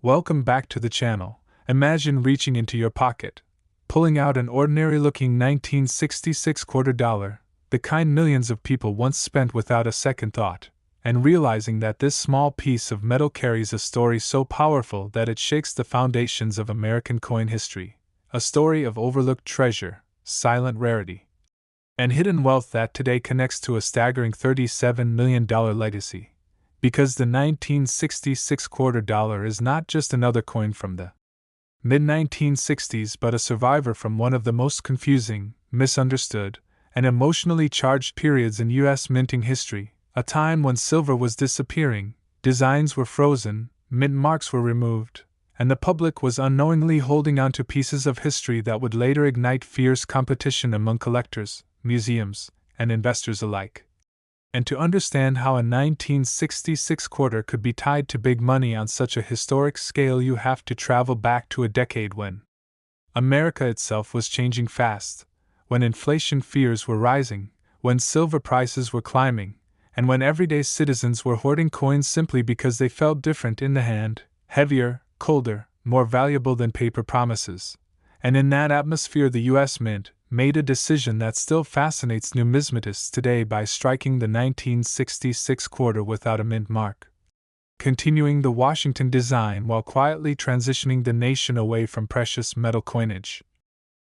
Welcome back to the channel. Imagine reaching into your pocket, pulling out an ordinary-looking 1966 quarter dollar, the kind millions of people once spent without a second thought, and realizing that this small piece of metal carries a story so powerful that it shakes the foundations of American coin history, a story of overlooked treasure, silent rarity, and hidden wealth that today connects to a staggering $37 million legacy. Because the 1966 quarter dollar is not just another coin from the mid-1960s but a survivor from one of the most confusing, misunderstood, and emotionally charged periods in U.S. minting history, a time when silver was disappearing, designs were frozen, mint marks were removed, and the public was unknowingly holding on to pieces of history that would later ignite fierce competition among collectors, museums, and investors alike. And to understand how a 1966 quarter could be tied to big money on such a historic scale, you have to travel back to a decade when America itself was changing fast, when inflation fears were rising, when silver prices were climbing, and when everyday citizens were hoarding coins simply because they felt different in the hand, heavier, colder, more valuable than paper promises. And in that atmosphere, the U.S. Mint made a decision that still fascinates numismatists today by striking the 1966 quarter without a mint mark, continuing the Washington design while quietly transitioning the nation away from precious metal coinage.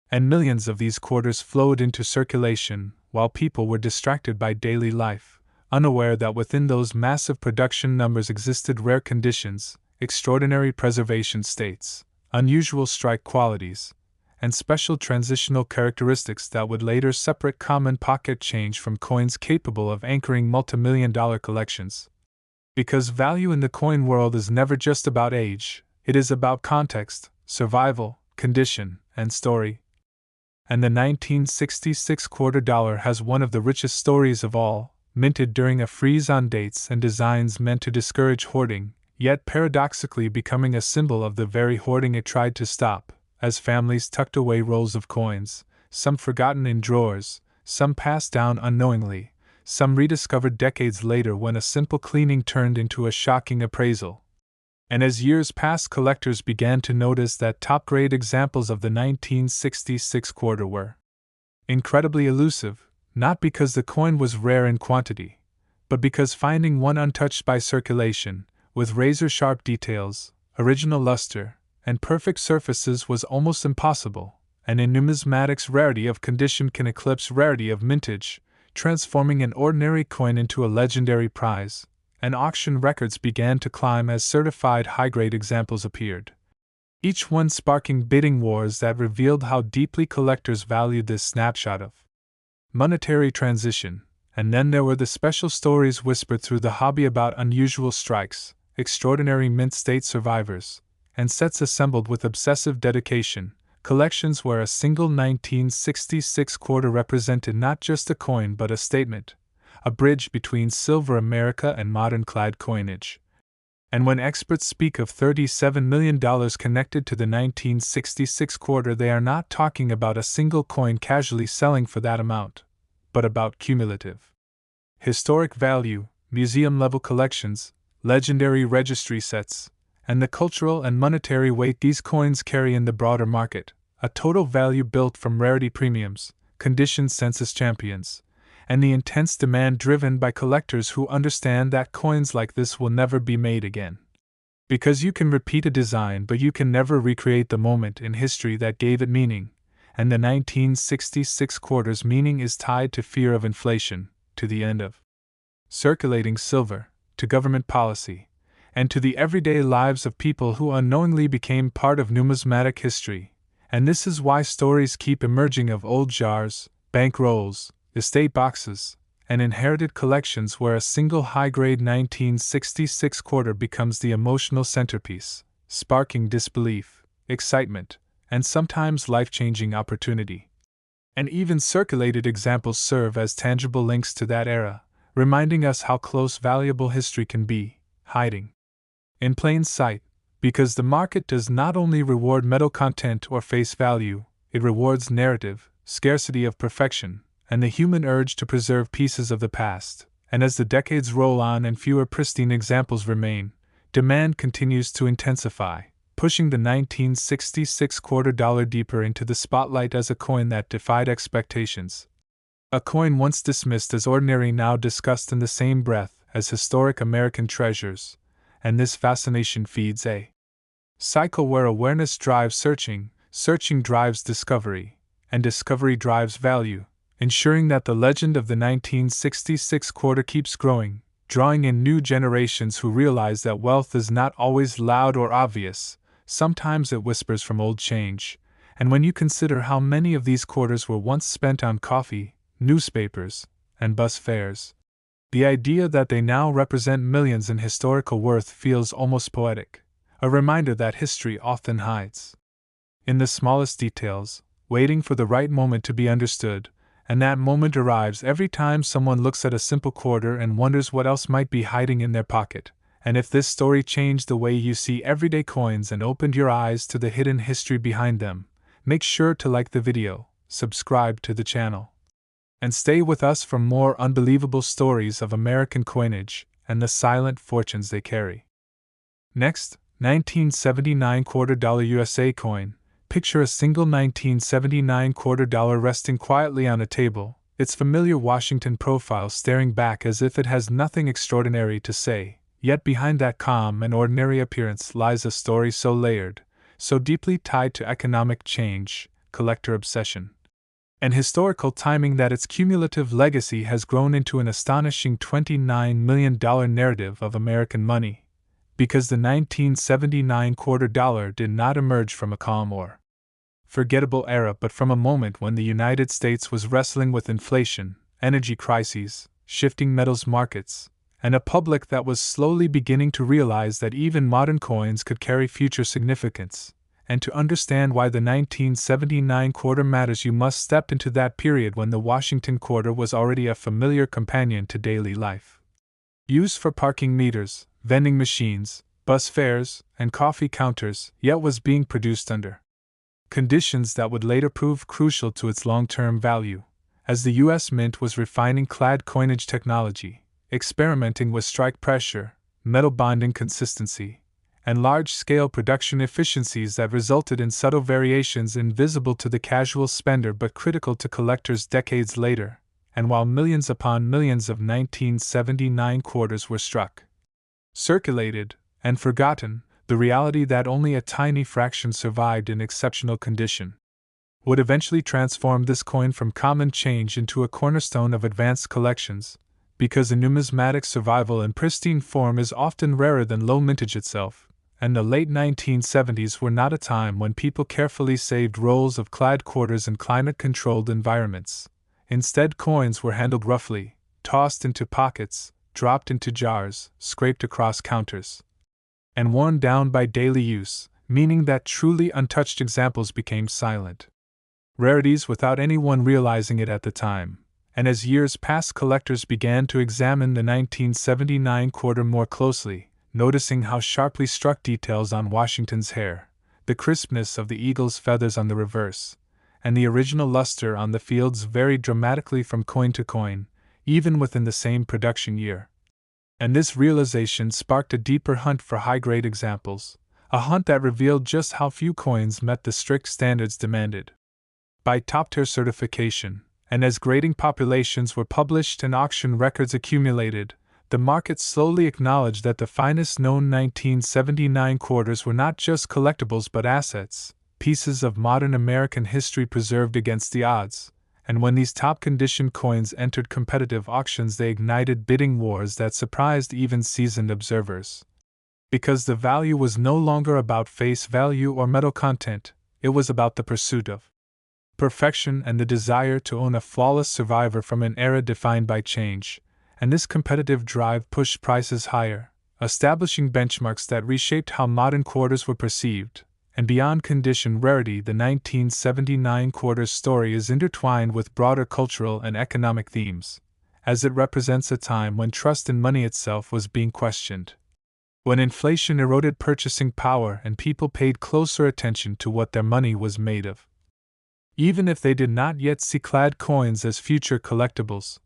And millions of these quarters flowed into circulation while people were distracted by daily life, unaware that within those massive production numbers existed rare conditions, extraordinary preservation states, unusual strike qualities, and special transitional characteristics that would later separate common pocket change from coins capable of anchoring multimillion-dollar collections. Because value in the coin world is never just about age, it is about context, survival, condition, and story. And the 1966 quarter dollar has one of the richest stories of all, minted during a freeze on dates and designs meant to discourage hoarding, yet paradoxically becoming a symbol of the very hoarding it tried to stop. As families tucked away rolls of coins, some forgotten in drawers, some passed down unknowingly, some rediscovered decades later when a simple cleaning turned into a shocking appraisal. And as years passed, collectors began to notice that top-grade examples of the 1966 quarter were incredibly elusive, not because the coin was rare in quantity, but because finding one untouched by circulation, with razor-sharp details, original luster, and perfect surfaces was almost impossible, and in numismatics rarity of condition can eclipse rarity of mintage, transforming an ordinary coin into a legendary prize, and auction records began to climb as certified high-grade examples appeared, each one sparking bidding wars that revealed how deeply collectors valued this snapshot of monetary transition. And then there were the special stories whispered through the hobby about unusual strikes, extraordinary mint state survivors, and sets assembled with obsessive dedication, collections where a single 1966 quarter represented not just a coin but a statement, a bridge between silver America and modern clad coinage. And when experts speak of $37 million connected to the 1966 quarter, they are not talking about a single coin casually selling for that amount, but about cumulative historic value, museum-level collections, legendary registry sets, and the cultural and monetary weight these coins carry in the broader market, a total value built from rarity premiums, condition census champions, and the intense demand driven by collectors who understand that coins like this will never be made again. Because you can repeat a design but you can never recreate the moment in history that gave it meaning, and the 1966 quarter's meaning is tied to fear of inflation, to the end of circulating silver, to government policy, and to the everyday lives of people who unknowingly became part of numismatic history. And this is why stories keep emerging of old jars, bank rolls, estate boxes, and inherited collections where a single high-grade 1966 quarter becomes the emotional centerpiece, sparking disbelief, excitement, and sometimes life-changing opportunity. And even circulated examples serve as tangible links to that era, reminding us how close valuable history can be, hiding in plain sight, because the market does not only reward metal content or face value, it rewards narrative, scarcity of perfection, and the human urge to preserve pieces of the past. And as the decades roll on and fewer pristine examples remain, demand continues to intensify, pushing the 1966 quarter dollar deeper into the spotlight as a coin that defied expectations. A coin once dismissed as ordinary now discussed in the same breath as historic American treasures, and this fascination feeds a cycle where awareness drives searching, searching drives discovery, and discovery drives value, ensuring that the legend of the 1966 quarter keeps growing, drawing in new generations who realize that wealth is not always loud or obvious. Sometimes it whispers from old change, and when you consider how many of these quarters were once spent on coffee, newspapers, and bus fares, the idea that they now represent millions in historical worth feels almost poetic, a reminder that history often hides in the smallest details, waiting for the right moment to be understood, and that moment arrives every time someone looks at a simple quarter and wonders what else might be hiding in their pocket. And if this story changed the way you see everyday coins and opened your eyes to the hidden history behind them, make sure to like the video, subscribe to the channel, and stay with us for more unbelievable stories of American coinage and the silent fortunes they carry. Next, 1979 quarter dollar USA coin. Picture a single 1979 quarter dollar resting quietly on a table, its familiar Washington profile staring back as if it has nothing extraordinary to say. Yet behind that calm and ordinary appearance lies a story so layered, so deeply tied to economic change, collector obsession, and historical timing that its cumulative legacy has grown into an astonishing $29 million narrative of American money. Because the 1979 quarter dollar did not emerge from a calm or forgettable era but from a moment when the United States was wrestling with inflation, energy crises, shifting metals markets, and a public that was slowly beginning to realize that even modern coins could carry future significance. And to understand why the 1979 quarter matters, you must step into that period when the Washington quarter was already a familiar companion to daily life. Used for parking meters, vending machines, bus fares, and coffee counters, yet was being produced under conditions that would later prove crucial to its long-term value, as the U.S. Mint was refining clad coinage technology, experimenting with strike pressure, metal bonding consistency, and large-scale production efficiencies that resulted in subtle variations invisible to the casual spender but critical to collectors decades later. And while millions upon millions of 1979 quarters were struck, circulated, and forgotten, the reality that only a tiny fraction survived in exceptional condition would eventually transform this coin from common change into a cornerstone of advanced collections, because a numismatic survival in pristine form is often rarer than low mintage itself, and the late 1970s were not a time when people carefully saved rolls of clad quarters in climate-controlled environments. Instead, coins were handled roughly, tossed into pockets, dropped into jars, scraped across counters, and worn down by daily use, meaning that truly untouched examples became silent rarities without anyone realizing it at the time. And as years passed, collectors began to examine the 1979 quarter more closely, noticing how sharply struck details on Washington's hair, the crispness of the eagle's feathers on the reverse, and the original luster on the fields varied dramatically from coin to coin, even within the same production year. And this realization sparked a deeper hunt for high-grade examples, a hunt that revealed just how few coins met the strict standards demanded by top-tier certification. And as grading populations were published and auction records accumulated, the market slowly acknowledged that the finest known 1979 quarters were not just collectibles but assets, pieces of modern American history preserved against the odds. And when these top-condition coins entered competitive auctions, they ignited bidding wars that surprised even seasoned observers. Because the value was no longer about face value or metal content, it was about the pursuit of perfection and the desire to own a flawless survivor from an era defined by change, and this competitive drive pushed prices higher, establishing benchmarks that reshaped how modern quarters were perceived. And beyond condition rarity, the 1979 quarter's story is intertwined with broader cultural and economic themes, as it represents a time when trust in money itself was being questioned, when inflation eroded purchasing power and people paid closer attention to what their money was made of. Even if they did not yet see clad coins as future collectibles,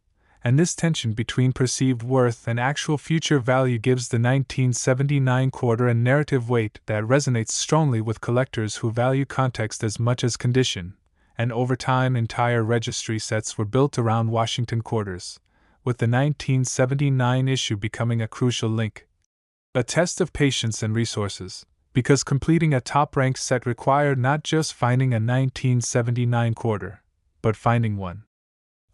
and this tension between perceived worth and actual future value gives the 1979 quarter a narrative weight that resonates strongly with collectors who value context as much as condition, and over time entire registry sets were built around Washington quarters, with the 1979 issue becoming a crucial link. A test of patience and resources, because completing a top-ranked set required not just finding a 1979 quarter, but finding one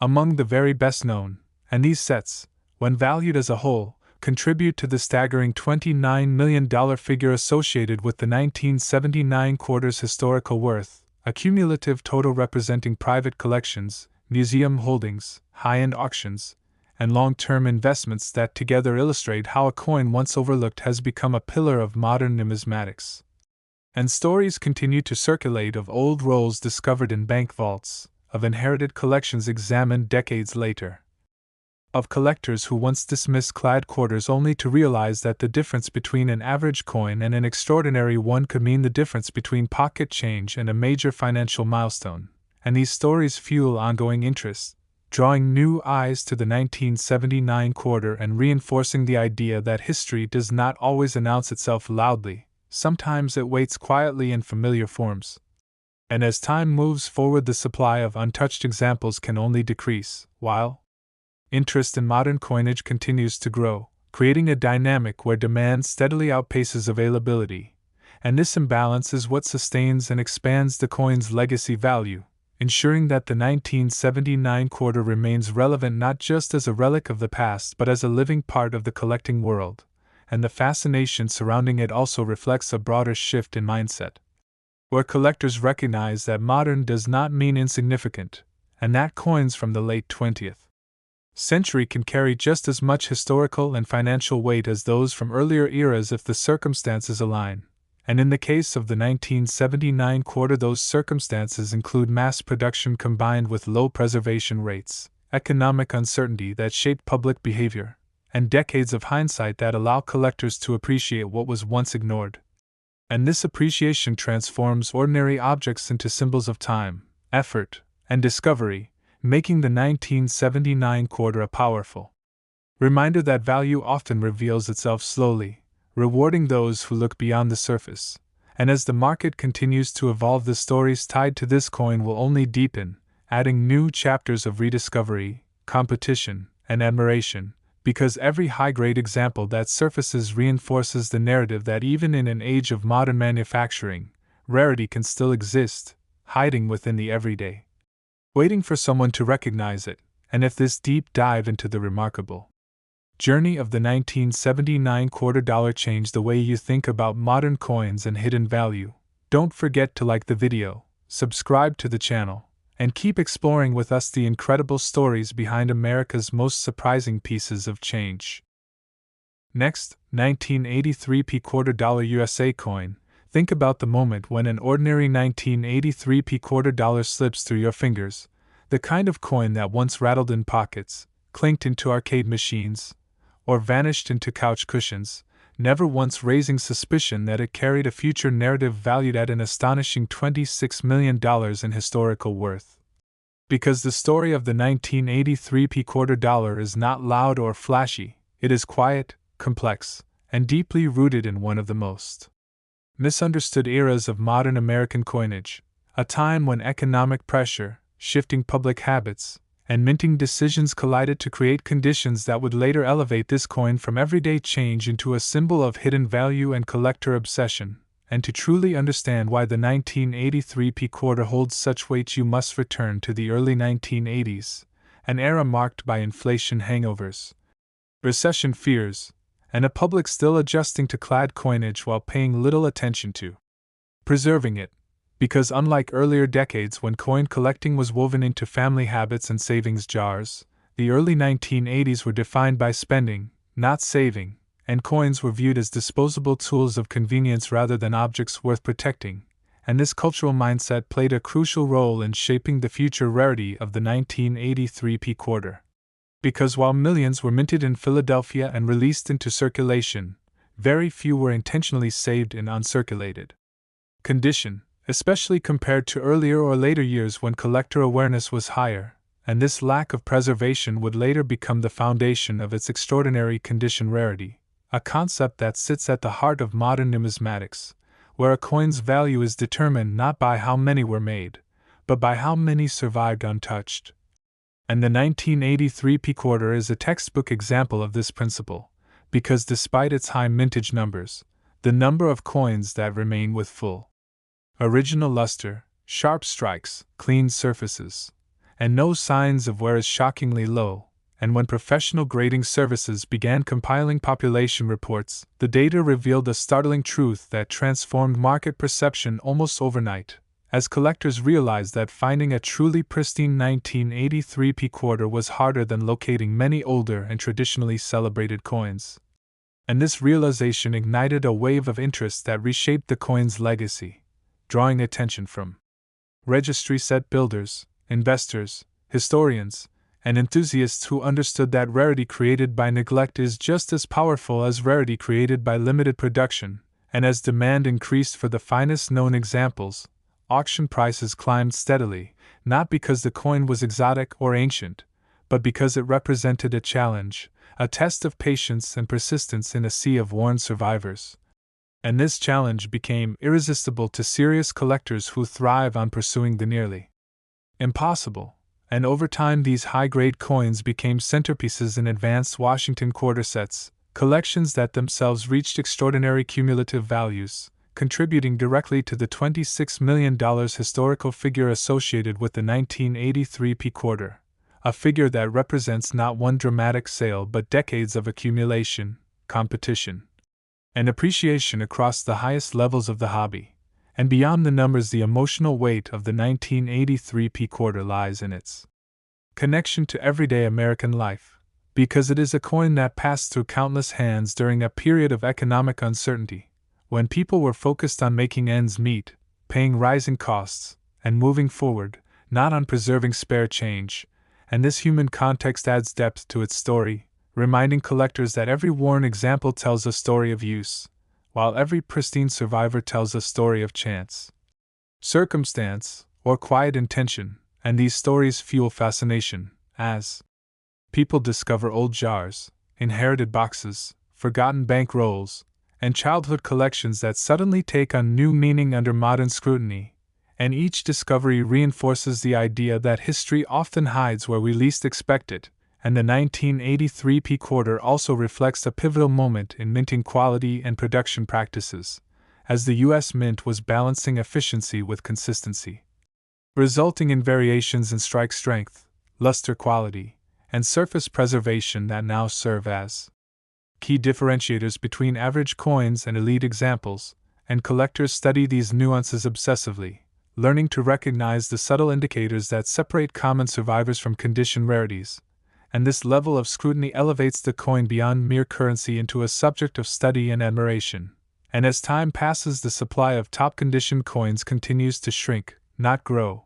among the very best known, and these sets, when valued as a whole, contribute to the staggering $29 million figure associated with the 1979 quarter's historical worth, a cumulative total representing private collections, museum holdings, high-end auctions, and long-term investments that together illustrate how a coin once overlooked has become a pillar of modern numismatics. And stories continue to circulate of old rolls discovered in bank vaults, of inherited collections examined decades later, of collectors who once dismissed clad quarters only to realize that the difference between an average coin and an extraordinary one could mean the difference between pocket change and a major financial milestone, and these stories fuel ongoing interest, drawing new eyes to the 1979 quarter and reinforcing the idea that history does not always announce itself loudly, sometimes it waits quietly in familiar forms. And as time moves forward, the supply of untouched examples can only decrease, while interest in modern coinage continues to grow, creating a dynamic where demand steadily outpaces availability, and this imbalance is what sustains and expands the coin's legacy value, ensuring that the 1979 quarter remains relevant not just as a relic of the past but as a living part of the collecting world, and the fascination surrounding it also reflects a broader shift in mindset, where collectors recognize that modern does not mean insignificant, and that coins from the late 20th century can carry just as much historical and financial weight as those from earlier eras if the circumstances align. And in the case of the 1979 quarter, those circumstances include mass production combined with low preservation rates, economic uncertainty that shaped public behavior, and decades of hindsight that allow collectors to appreciate what was once ignored. And this appreciation transforms ordinary objects into symbols of time, effort, and discovery, making the 1979 quarter a powerful reminder that value often reveals itself slowly, rewarding those who look beyond the surface. And as the market continues to evolve, the stories tied to this coin will only deepen, adding new chapters of rediscovery, competition, and admiration, because every high-grade example that surfaces reinforces the narrative that even in an age of modern manufacturing, rarity can still exist, hiding within the everyday, waiting for someone to recognize it. And if this deep dive into the remarkable journey of the 1979 quarter dollar changed the way you think about modern coins and hidden value, don't forget to like the video, subscribe to the channel, and keep exploring with us the incredible stories behind America's most surprising pieces of change. Next, 1983 p quarter dollar USA coin. Think about the moment when an ordinary 1983 p quarter dollar slips through your fingers, the kind of coin that once rattled in pockets, clinked into arcade machines, or vanished into couch cushions, never once raising suspicion that it carried a future narrative valued at an astonishing $26 million in historical worth. Because the story of the 1983 p quarter dollar is not loud or flashy, it is quiet, complex, and deeply rooted in one of the most misunderstood eras of modern American coinage, a time when economic pressure, shifting public habits, and minting decisions collided to create conditions that would later elevate this coin from everyday change into a symbol of hidden value and collector obsession. And to truly understand why the 1983 p quarter holds such weight, you must return to the early 1980s, an era marked by inflation hangovers, recession fears, and a public still adjusting to clad coinage while paying little attention to preserving it. Because unlike earlier decades when coin collecting was woven into family habits and savings jars, the early 1980s were defined by spending, not saving, and coins were viewed as disposable tools of convenience rather than objects worth protecting, and this cultural mindset played a crucial role in shaping the future rarity of the 1983 p quarter. Because while millions were minted in Philadelphia and released into circulation, very few were intentionally saved in uncirculated condition, especially compared to earlier or later years when collector awareness was higher, and this lack of preservation would later become the foundation of its extraordinary condition rarity, a concept that sits at the heart of modern numismatics, where a coin's value is determined not by how many were made, but by how many survived untouched. And the 1983 p-quarter is a textbook example of this principle, because despite its high mintage numbers, the number of coins that remain with full original luster, sharp strikes, clean surfaces, and no signs of wear is shockingly low. And when professional grading services began compiling population reports, the data revealed a startling truth that transformed market perception almost overnight, as collectors realized that finding a truly pristine 1983 p-quarter was harder than locating many older and traditionally celebrated coins. And this realization ignited a wave of interest that reshaped the coin's legacy, drawing attention from registry set builders, investors, historians, and enthusiasts who understood that rarity created by neglect is just as powerful as rarity created by limited production. And as demand increased for the finest known examples, auction prices climbed steadily, not because the coin was exotic or ancient, but because it represented a challenge, a test of patience and persistence in a sea of worn survivors. And this challenge became irresistible to serious collectors who thrive on pursuing the nearly impossible, and over time these high-grade coins became centerpieces in advanced Washington quarter sets, collections that themselves reached extraordinary cumulative values, contributing directly to the $26 million historical figure associated with the 1983 p-quarter, a figure that represents not one dramatic sale but decades of accumulation, competition, and appreciation across the highest levels of the hobby. And beyond the numbers, the emotional weight of the 1983 p-quarter lies in its connection to everyday American life, because it is a coin that passed through countless hands during a period of economic uncertainty, when people were focused on making ends meet, paying rising costs, and moving forward, not on preserving spare change. And this human context adds depth to its story, reminding collectors that every worn example tells a story of use, while every pristine survivor tells a story of chance, circumstance, or quiet intention. And these stories fuel fascination, as people discover old jars, inherited boxes, forgotten bank rolls, and childhood collections that suddenly take on new meaning under modern scrutiny. And each discovery reinforces the idea that history often hides where we least expect it. And the 1983 p-quarter also reflects a pivotal moment in minting quality and production practices, as the U.S. Mint was balancing efficiency with consistency, resulting in variations in strike strength, luster quality, and surface preservation that now serve as key differentiators between average coins and elite examples. And collectors study these nuances obsessively, learning to recognize the subtle indicators that separate common survivors from condition rarities. And this level of scrutiny elevates the coin beyond mere currency into a subject of study and admiration. And as time passes, the supply of top-condition coins continues to shrink, not grow.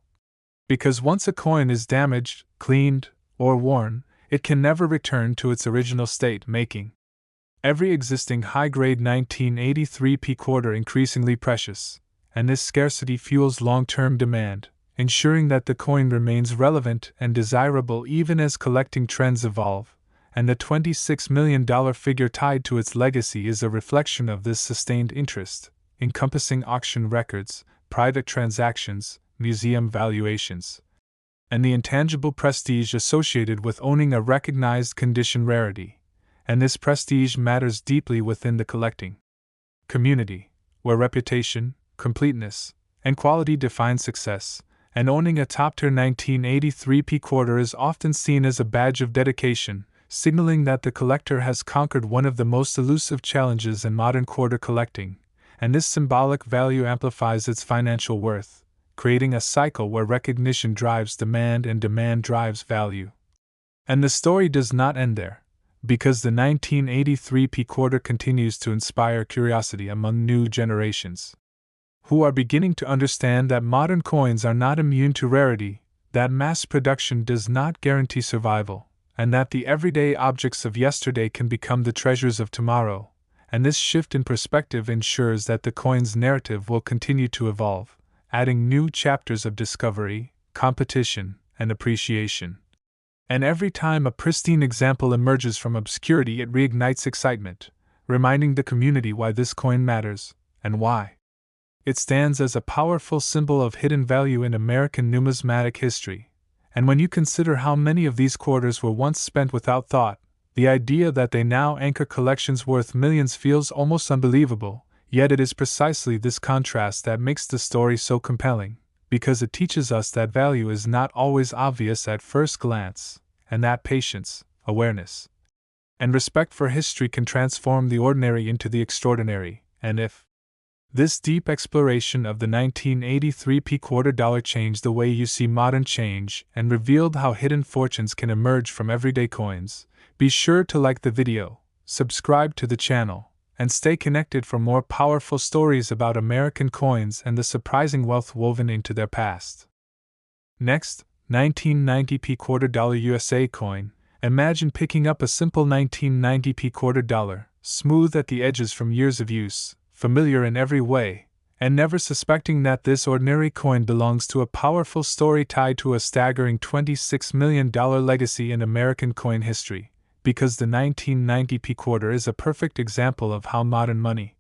Because once a coin is damaged, cleaned, or worn, it can never return to its original state, making every existing high-grade 1983 p-quarter increasingly precious. And this scarcity fuels long-term demand, ensuring that the coin remains relevant and desirable even as collecting trends evolve. And the $26 million figure tied to its legacy is a reflection of this sustained interest, encompassing auction records, private transactions, museum valuations, and the intangible prestige associated with owning a recognized condition rarity. And this prestige matters deeply within the collecting community, where reputation, completeness, and quality define success. And owning a top-tier 1983 p-quarter is often seen as a badge of dedication, signaling that the collector has conquered one of the most elusive challenges in modern quarter collecting. And this symbolic value amplifies its financial worth, creating a cycle where recognition drives demand and demand drives value. And the story does not end there, because the 1983 p-quarter continues to inspire curiosity among new generations, who are beginning to understand that modern coins are not immune to rarity, that mass production does not guarantee survival, and that the everyday objects of yesterday can become the treasures of tomorrow. And this shift in perspective ensures that the coin's narrative will continue to evolve, adding new chapters of discovery, competition, and appreciation. And every time a pristine example emerges from obscurity, it reignites excitement, reminding the community why this coin matters, and why it stands as a powerful symbol of hidden value in American numismatic history. And when you consider how many of these quarters were once spent without thought, the idea that they now anchor collections worth millions feels almost unbelievable, yet it is precisely this contrast that makes the story so compelling, because it teaches us that value is not always obvious at first glance, and that patience, awareness, and respect for history can transform the ordinary into the extraordinary. And if this deep exploration of the 1983 quarter dollar changed the way you see modern change and revealed how hidden fortunes can emerge from everyday coins, be sure to like the video, subscribe to the channel, and stay connected for more powerful stories about American coins and the surprising wealth woven into their past. Next, 1990 quarter dollar USA coin. Imagine picking up a simple 1990 quarter dollar, smooth at the edges from years of use, familiar in every way, and never suspecting that this ordinary coin belongs to a powerful story tied to a staggering $26 million legacy in American coin history, because the 1990 quarter is a perfect example of how modern money,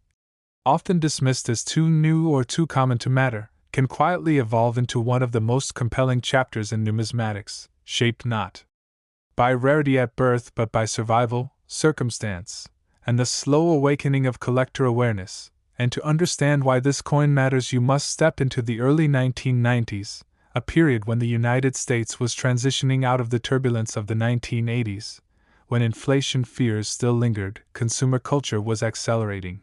often dismissed as too new or too common to matter, can quietly evolve into one of the most compelling chapters in numismatics, shaped not by rarity at birth but by survival, circumstance, and the slow awakening of collector awareness. And to understand why this coin matters, you must step into the early 1990s, a period when the United States was transitioning out of the turbulence of the 1980s, when inflation fears still lingered, consumer culture was accelerating,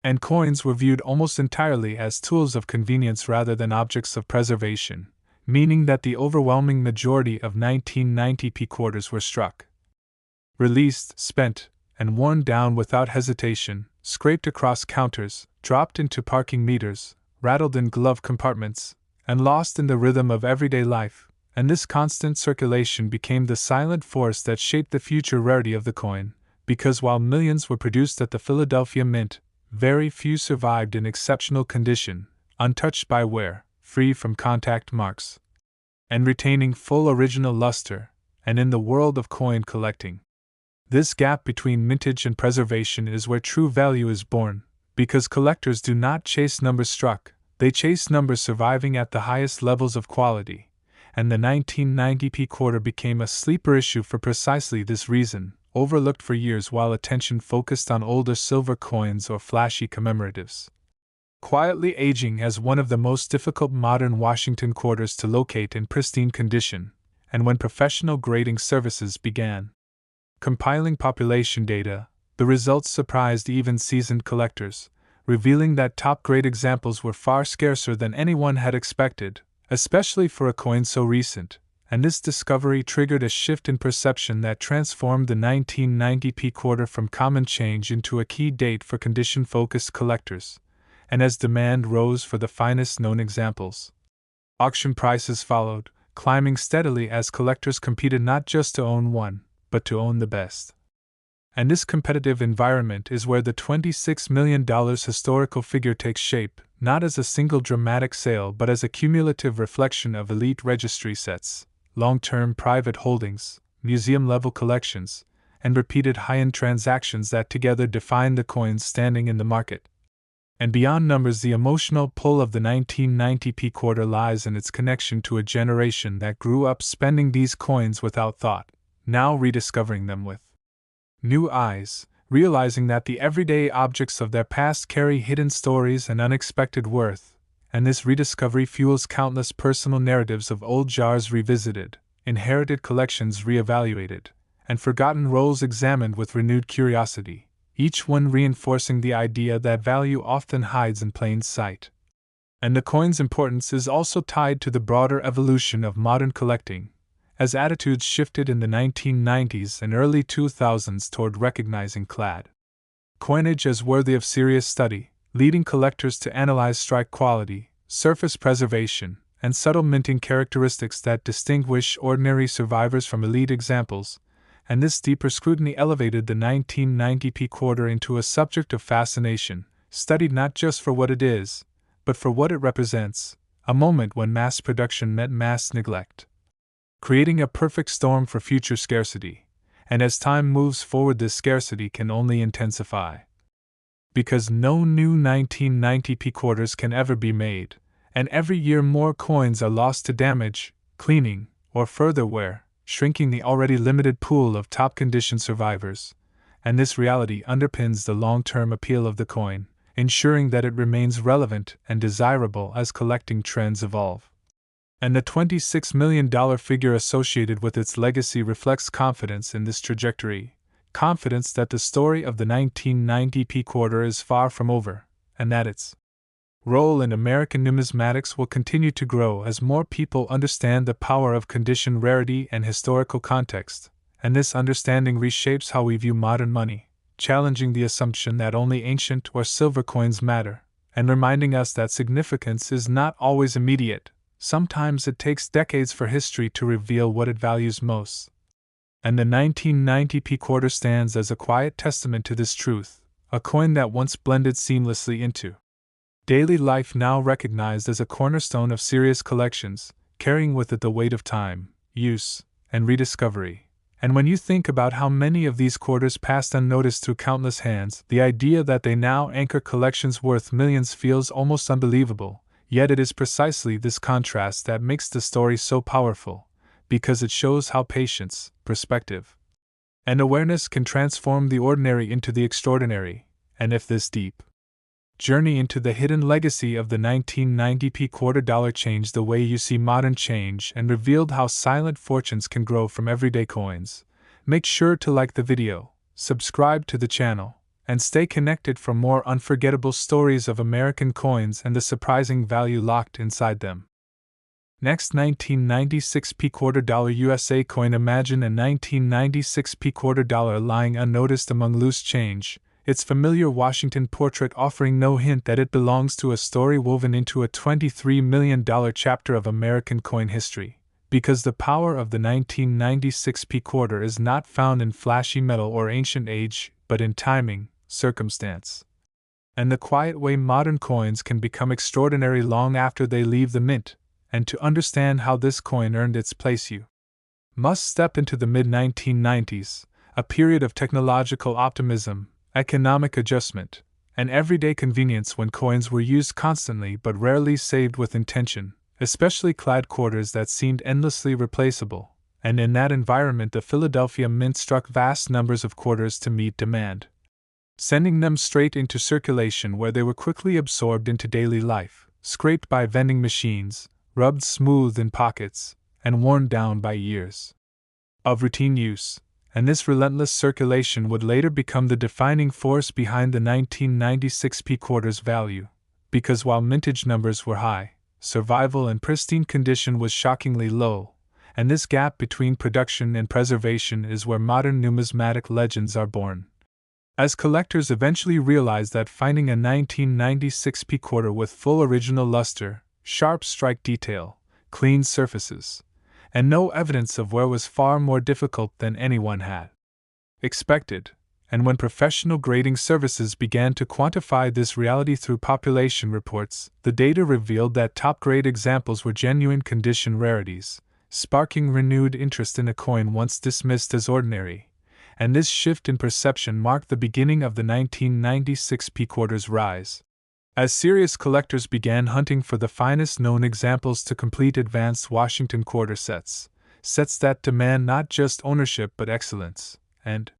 and coins were viewed almost entirely as tools of convenience rather than objects of preservation, meaning that the overwhelming majority of 1990 quarters were struck, released, spent, and worn down without hesitation, scraped across counters, dropped into parking meters, rattled in glove compartments, and lost in the rhythm of everyday life. And this constant circulation became the silent force that shaped the future rarity of the coin, because while millions were produced at the Philadelphia Mint, very few survived in exceptional condition, untouched by wear, free from contact marks, and retaining full original luster. And in the world of coin collecting, this gap between mintage and preservation is where true value is born, because collectors do not chase numbers struck, they chase numbers surviving at the highest levels of quality, and the 1990 quarter became a sleeper issue for precisely this reason, overlooked for years while attention focused on older silver coins or flashy commemoratives, quietly aging as one of the most difficult modern Washington quarters to locate in pristine condition. And when professional grading services began compiling population data, the results surprised even seasoned collectors, revealing that top-grade examples were far scarcer than anyone had expected, especially for a coin so recent. And this discovery triggered a shift in perception that transformed the 1990 quarter from common change into a key date for condition-focused collectors. And as demand rose for the finest known examples, auction prices followed, climbing steadily as collectors competed not just to own one, but to own the best. And this competitive environment is where the $26 million historical figure takes shape, not as a single dramatic sale but as a cumulative reflection of elite registry sets, long-term private holdings, museum-level collections, and repeated high-end transactions that together define the coin's standing in the market. And beyond numbers, the emotional pull of the 1990 quarter lies in its connection to a generation that grew up spending these coins without thought, now rediscovering them with new eyes, realizing that the everyday objects of their past carry hidden stories and unexpected worth, and this rediscovery fuels countless personal narratives of old jars revisited, inherited collections reevaluated, and forgotten roles examined with renewed curiosity, each one reinforcing the idea that value often hides in plain sight. And the coin's importance is also tied to the broader evolution of modern collecting, as attitudes shifted in the 1990s and early 2000s toward recognizing clad coinage as worthy of serious study, leading collectors to analyze strike quality, surface preservation, and subtle minting characteristics that distinguish ordinary survivors from elite examples. And this deeper scrutiny elevated the 1990 quarter into a subject of fascination, studied not just for what it is, but for what it represents, a moment when mass production met mass neglect. creating a perfect storm for future scarcity. And as time moves forward, this scarcity can only intensify. Because no new 1990p quarters can ever be made, and every year more coins are lost to damage, cleaning, or further wear, shrinking the already limited pool of top-condition survivors. And this reality underpins the long-term appeal of the coin, ensuring that it remains relevant and desirable as collecting trends evolve. And the $26 million figure associated with its legacy reflects confidence in this trajectory, confidence that the story of the 1990p quarter is far from over, and that its role in American numismatics will continue to grow as more people understand the power of condition, rarity, and historical context. And this understanding reshapes how we view modern money, challenging the assumption that only ancient or silver coins matter, and reminding us that significance is not always immediate. Sometimes it takes decades for history to reveal what it values most. And the 1990p quarter stands as a quiet testament to this truth, a coin that once blended seamlessly into daily life, now recognized as a cornerstone of serious collections, carrying with it the weight of time, use, and rediscovery. And when you think about how many of these quarters passed unnoticed through countless hands, the idea that they now anchor collections worth millions feels almost unbelievable. Yet it is precisely this contrast that makes the story so powerful, because it shows how patience, perspective, and awareness can transform the ordinary into the extraordinary. And if this deep journey into the hidden legacy of the 1990p quarter dollar changed the way you see modern change and revealed how silent fortunes can grow from everyday coins, make sure to like the video, subscribe to the channel, and stay connected for more unforgettable stories of American coins and the surprising value locked inside them. Next, 1996p quarter dollar USA coin. Imagine a 1996p quarter dollar lying unnoticed among loose change, its familiar Washington portrait offering no hint that it belongs to a story woven into a $23 million chapter of American coin history. Because the power of the 1996p quarter is not found in flashy metal or ancient age, but in timing, circumstance, and the quiet way modern coins can become extraordinary long after they leave the mint. And to understand how this coin earned its place, you must step into the mid-1990s, a period of technological optimism, economic adjustment, and everyday convenience when coins were used constantly but rarely saved with intention, especially clad quarters that seemed endlessly replaceable. And in that environment, the Philadelphia Mint struck vast numbers of quarters to meet demand, sending them straight into circulation where they were quickly absorbed into daily life, scraped by vending machines, rubbed smooth in pockets, and worn down by years of routine use. And this relentless circulation would later become the defining force behind the 1996p quarter's value, because while mintage numbers were high, survival and pristine condition was shockingly low, and this gap between production and preservation is where modern numismatic legends are born. As collectors eventually realized that finding a 1996p quarter with full original luster, sharp strike detail, clean surfaces, and no evidence of wear was far more difficult than anyone had expected, and when professional grading services began to quantify this reality through population reports, the data revealed that top-grade examples were genuine condition rarities, sparking renewed interest in a coin once dismissed as ordinary. And this shift in perception marked the beginning of the 1996p quarter's rise. As serious collectors began hunting for the finest known examples to complete advanced Washington quarter sets that demand not just ownership but excellence, and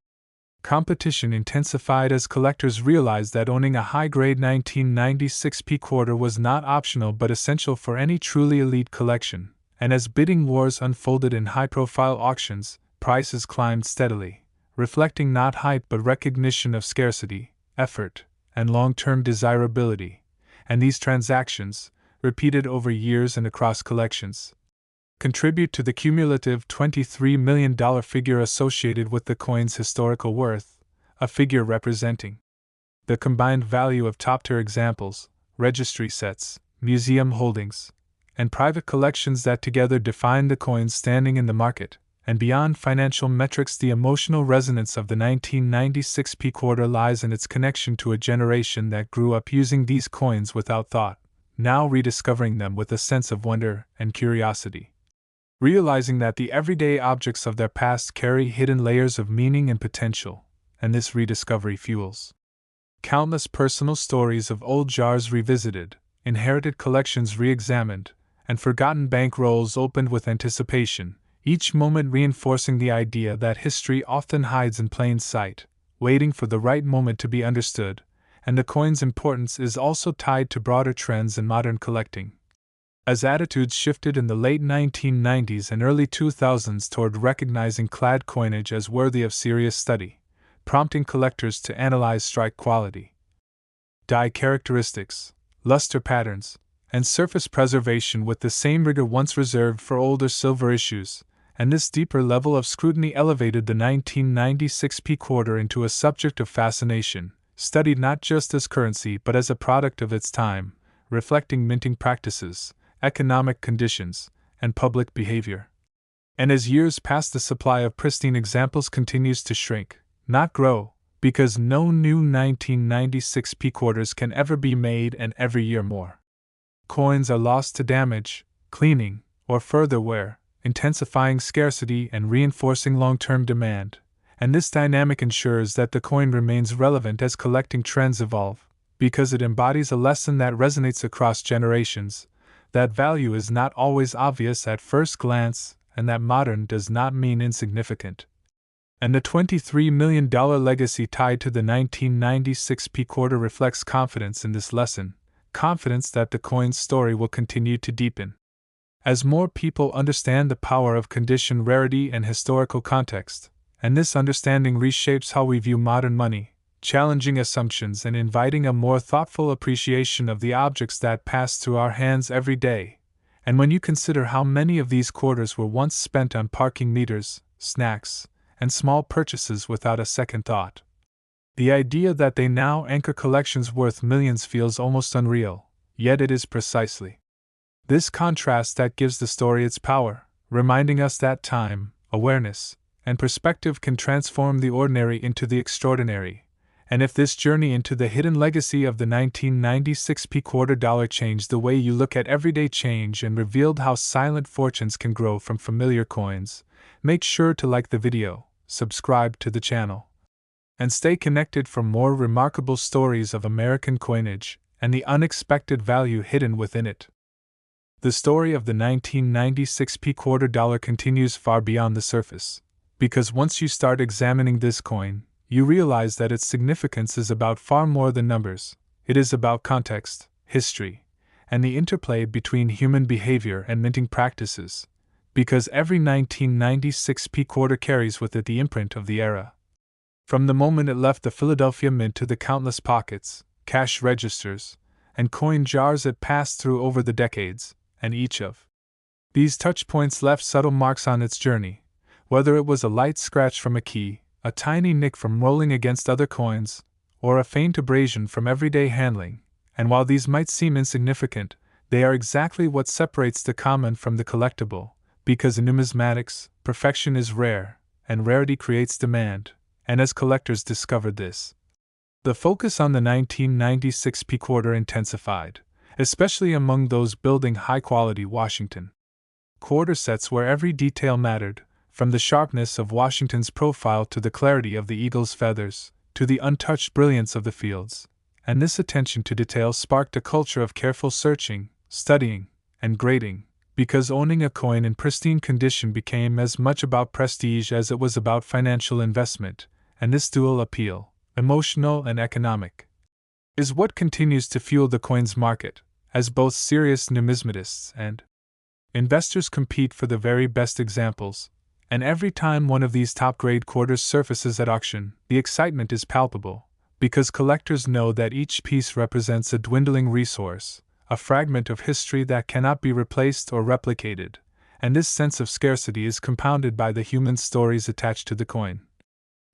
competition intensified as collectors realized that owning a high-grade 1996p quarter was not optional but essential for any truly elite collection. And as bidding wars unfolded in high-profile auctions, prices climbed steadily, reflecting not hype but recognition of scarcity, effort, and long-term desirability. And these transactions, repeated over years and across collections, contribute to the cumulative $23 million figure associated with the coin's historical worth, a figure representing the combined value of top-tier examples, registry sets, museum holdings, and private collections that together define the coin's standing in the market. And beyond financial metrics, the emotional resonance of the 1996p quarter lies in its connection to a generation that grew up using these coins without thought, now rediscovering them with a sense of wonder and curiosity. realizing that the everyday objects of their past carry hidden layers of meaning and potential, and this rediscovery fuels countless personal stories of old jars revisited, inherited collections re-examined, and forgotten bankrolls opened with anticipation, each moment reinforcing the idea that history often hides in plain sight, waiting for the right moment to be understood, and the coin's importance is also tied to broader trends in modern collecting. As attitudes shifted in the late 1990s and early 2000s toward recognizing clad coinage as worthy of serious study, prompting collectors to analyze strike quality, die characteristics, luster patterns, and surface preservation with the same rigor once reserved for older silver issues, and this deeper level of scrutiny elevated the 1996 P quarter into a subject of fascination, studied not just as currency but as a product of its time, reflecting minting practices, economic conditions, and public behavior. And as years pass, the supply of pristine examples continues to shrink, not grow, because no new 1996 P quarters can ever be made, and every year more coins are lost to damage, cleaning, or further wear, intensifying scarcity and reinforcing long-term demand, and this dynamic ensures that the coin remains relevant as collecting trends evolve, because it embodies a lesson that resonates across generations, that value is not always obvious at first glance, and that modern does not mean insignificant. And the $23 million legacy tied to the 1996 P quarter reflects confidence in this lesson, confidence that the coin's story will continue to deepen. As more people understand the power of condition, rarity, and historical context, and this understanding reshapes how we view modern money, challenging assumptions and inviting a more thoughtful appreciation of the objects that pass through our hands every day. And when you consider how many of these quarters were once spent on parking meters, snacks, and small purchases without a second thought, the idea that they now anchor collections worth millions feels almost unreal, yet it is precisely this contrast that gives the story its power, reminding us that time, awareness, and perspective can transform the ordinary into the extraordinary. And if this journey into the hidden legacy of the 1996 P quarter dollar changed the way you look at everyday change and revealed how silent fortunes can grow from familiar coins, make sure to like the video, subscribe to the channel, and stay connected for more remarkable stories of American coinage and the unexpected value hidden within it. The story of the 1996 P quarter dollar continues far beyond the surface, because once you start examining this coin, you realize that its significance is about far more than numbers. It is about context, history, and the interplay between human behavior and minting practices, because every 1996 P quarter carries with it the imprint of the era. From the moment it left the Philadelphia Mint to the countless pockets, cash registers, and coin jars it passed through over the decades, and each of these touch points left subtle marks on its journey, whether it was a light scratch from a key, a tiny nick from rolling against other coins, or a faint abrasion from everyday handling. And while these might seem insignificant, they are exactly what separates the common from the collectible, because in numismatics, perfection is rare, and rarity creates demand. And as collectors discovered this, the focus on the 1996 P quarter intensified, especially among those building high-quality Washington quarter sets where every detail mattered, from the sharpness of Washington's profile to the clarity of the eagle's feathers, to the untouched brilliance of the fields. And this attention to detail sparked a culture of careful searching, studying, and grading, because owning a coin in pristine condition became as much about prestige as it was about financial investment. And this dual appeal, emotional and economic, is what continues to fuel the coins market, as both serious numismatists and investors compete for the very best examples. And every time one of these top-grade quarters surfaces at auction, the excitement is palpable, because collectors know that each piece represents a dwindling resource, a fragment of history that cannot be replaced or replicated, and this sense of scarcity is compounded by the human stories attached to the coin.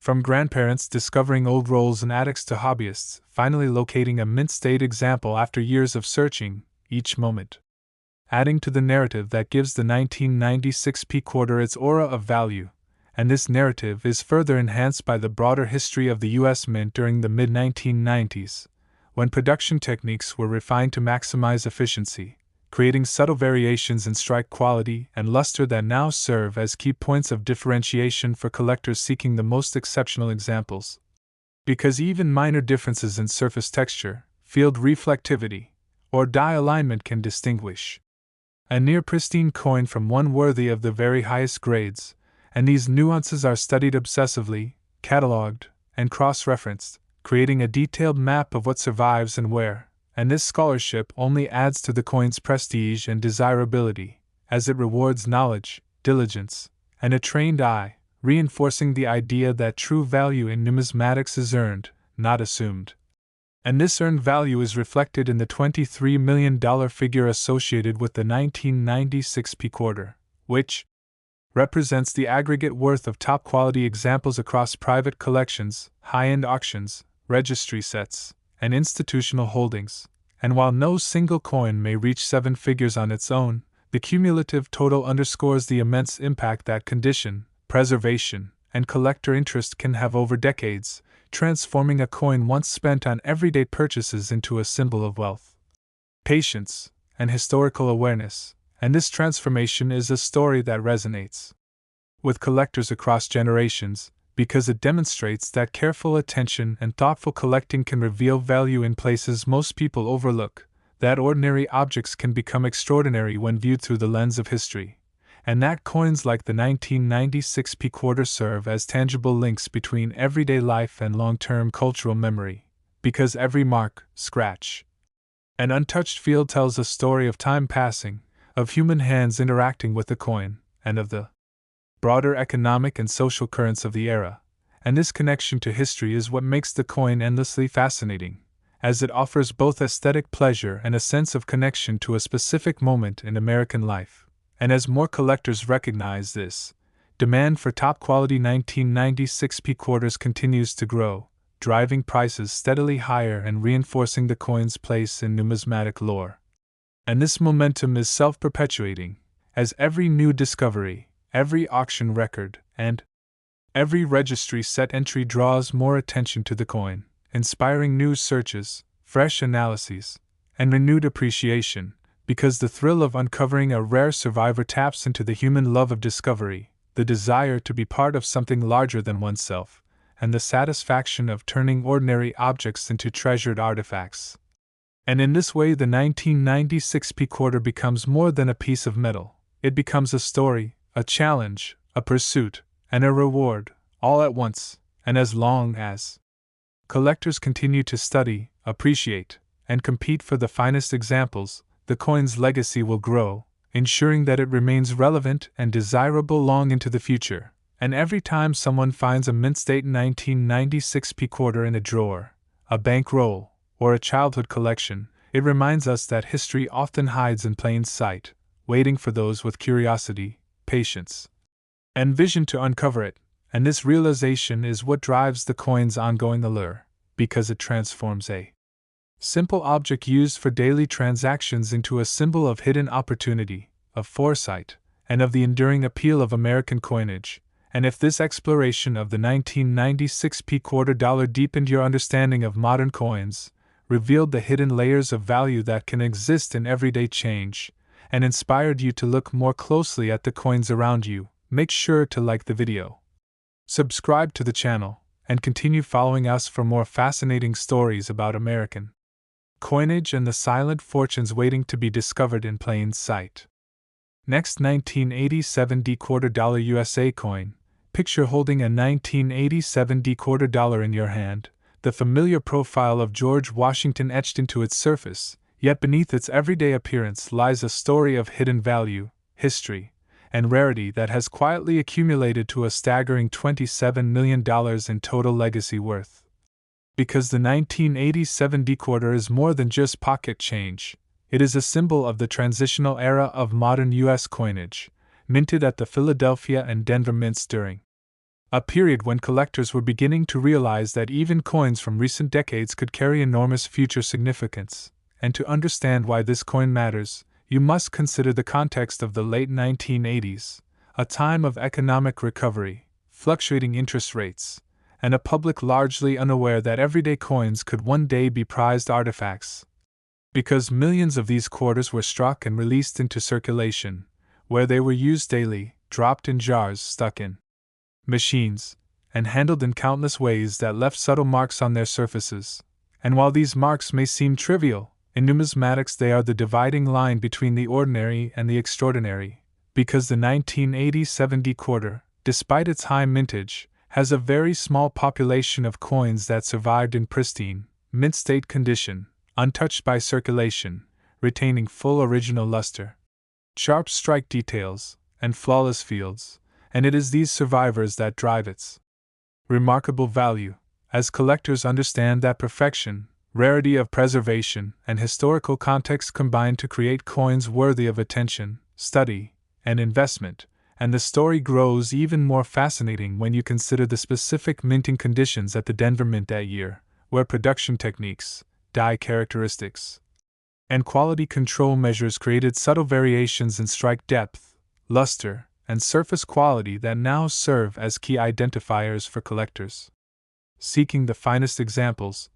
From grandparents discovering old rolls in attics to hobbyists finally locating a mint-state example after years of searching, each moment adding to the narrative that gives the 1996 P quarter its aura of value, and this narrative is further enhanced by the broader history of the U.S. Mint during the mid-1990s, when production techniques were refined to maximize efficiency, creating subtle variations in strike quality and luster that now serve as key points of differentiation for collectors seeking the most exceptional examples. Because even minor differences in surface texture, field reflectivity, or die alignment can distinguish a near pristine coin from one worthy of the very highest grades, and these nuances are studied obsessively, catalogued, and cross-referenced, creating a detailed map of what survives and where, and this scholarship only adds to the coin's prestige and desirability, as it rewards knowledge, diligence, and a trained eye, reinforcing the idea that true value in numismatics is earned, not assumed. And this earned value is reflected in the $23 million figure associated with the 1996 P quarter, which represents the aggregate worth of top-quality examples across private collections, high-end auctions, registry sets, and institutional holdings. And while no single coin may reach seven figures on its own, the cumulative total underscores the immense impact that condition, preservation, and collector interest can have over decades, transforming a coin once spent on everyday purchases into a symbol of wealth, patience, and historical awareness, and this transformation is a story that resonates with collectors across generations, because it demonstrates that careful attention and thoughtful collecting can reveal value in places most people overlook, that ordinary objects can become extraordinary when viewed through the lens of history, and that coins like the 1996 P quarter serve as tangible links between everyday life and long-term cultural memory, because every mark, scratch, and untouched field tells a story of time passing, of human hands interacting with the coin, and of the broader economic and social currents of the era, and this connection to history is what makes the coin endlessly fascinating, as it offers both aesthetic pleasure and a sense of connection to a specific moment in American life. And as more collectors recognize this, demand for top-quality 1996 P quarters continues to grow, driving prices steadily higher and reinforcing the coin's place in numismatic lore. And this momentum is self-perpetuating, as every new discovery, every auction record, and every registry set entry draws more attention to the coin, inspiring new searches, fresh analyses, and renewed appreciation, because the thrill of uncovering a rare survivor taps into the human love of discovery, the desire to be part of something larger than oneself, and the satisfaction of turning ordinary objects into treasured artifacts. And in this way, the 1996 P quarter becomes more than a piece of metal. It becomes a story, a challenge, a pursuit, and a reward, all at once, and as long as collectors continue to study, appreciate, and compete for the finest examples, the coin's legacy will grow, ensuring that it remains relevant and desirable long into the future. And every time someone finds a mint-state 1996 P quarter in a drawer, a bankroll, or a childhood collection, it reminds us that history often hides in plain sight, waiting for those with curiosity, patience, and vision to uncover it. And this realization is what drives the coin's ongoing allure, because it transforms a simple object used for daily transactions into a symbol of hidden opportunity, of foresight, and of the enduring appeal of American coinage. And if this exploration of the 1996 P quarter dollar deepened your understanding of modern coins, revealed the hidden layers of value that can exist in everyday change, and inspired you to look more closely at the coins around you, make sure to like the video, subscribe to the channel, and continue following us for more fascinating stories about American coinage and the silent fortunes waiting to be discovered in plain sight. Next, 1987 D quarter dollar USA coin. Picture holding a 1987 D quarter dollar in your hand, the familiar profile of George Washington etched into its surface, yet beneath its everyday appearance lies a story of hidden value, history, and rarity that has quietly accumulated to a staggering $27 million in total legacy worth. Because the 1987 D quarter is more than just pocket change, it is a symbol of the transitional era of modern U.S. coinage, minted at the Philadelphia and Denver mints during a period when collectors were beginning to realize that even coins from recent decades could carry enormous future significance. And to understand why this coin matters, you must consider the context of the late 1980s, a time of economic recovery, fluctuating interest rates, and a public largely unaware that everyday coins could one day be prized artifacts. because millions of these quarters were struck and released into circulation, where they were used daily, dropped in jars, stuck in machines, and handled in countless ways that left subtle marks on their surfaces. And while these marks may seem trivial, in numismatics they are the dividing line between the ordinary and the extraordinary, because the 1980-70 quarter, despite its high mintage, has a very small population of coins that survived in pristine, mint-state condition, untouched by circulation, retaining full original luster, sharp strike details, and flawless fields, and it is these survivors that drive its remarkable value, as collectors understand that perfection, rarity of preservation, and historical context combine to create coins worthy of attention, study, and investment, and the story grows even more fascinating when you consider the specific minting conditions at the Denver Mint that year, where production techniques, die characteristics, and quality control measures created subtle variations in strike depth, luster, and surface quality that now serve as key identifiers for collectors seeking the finest examples,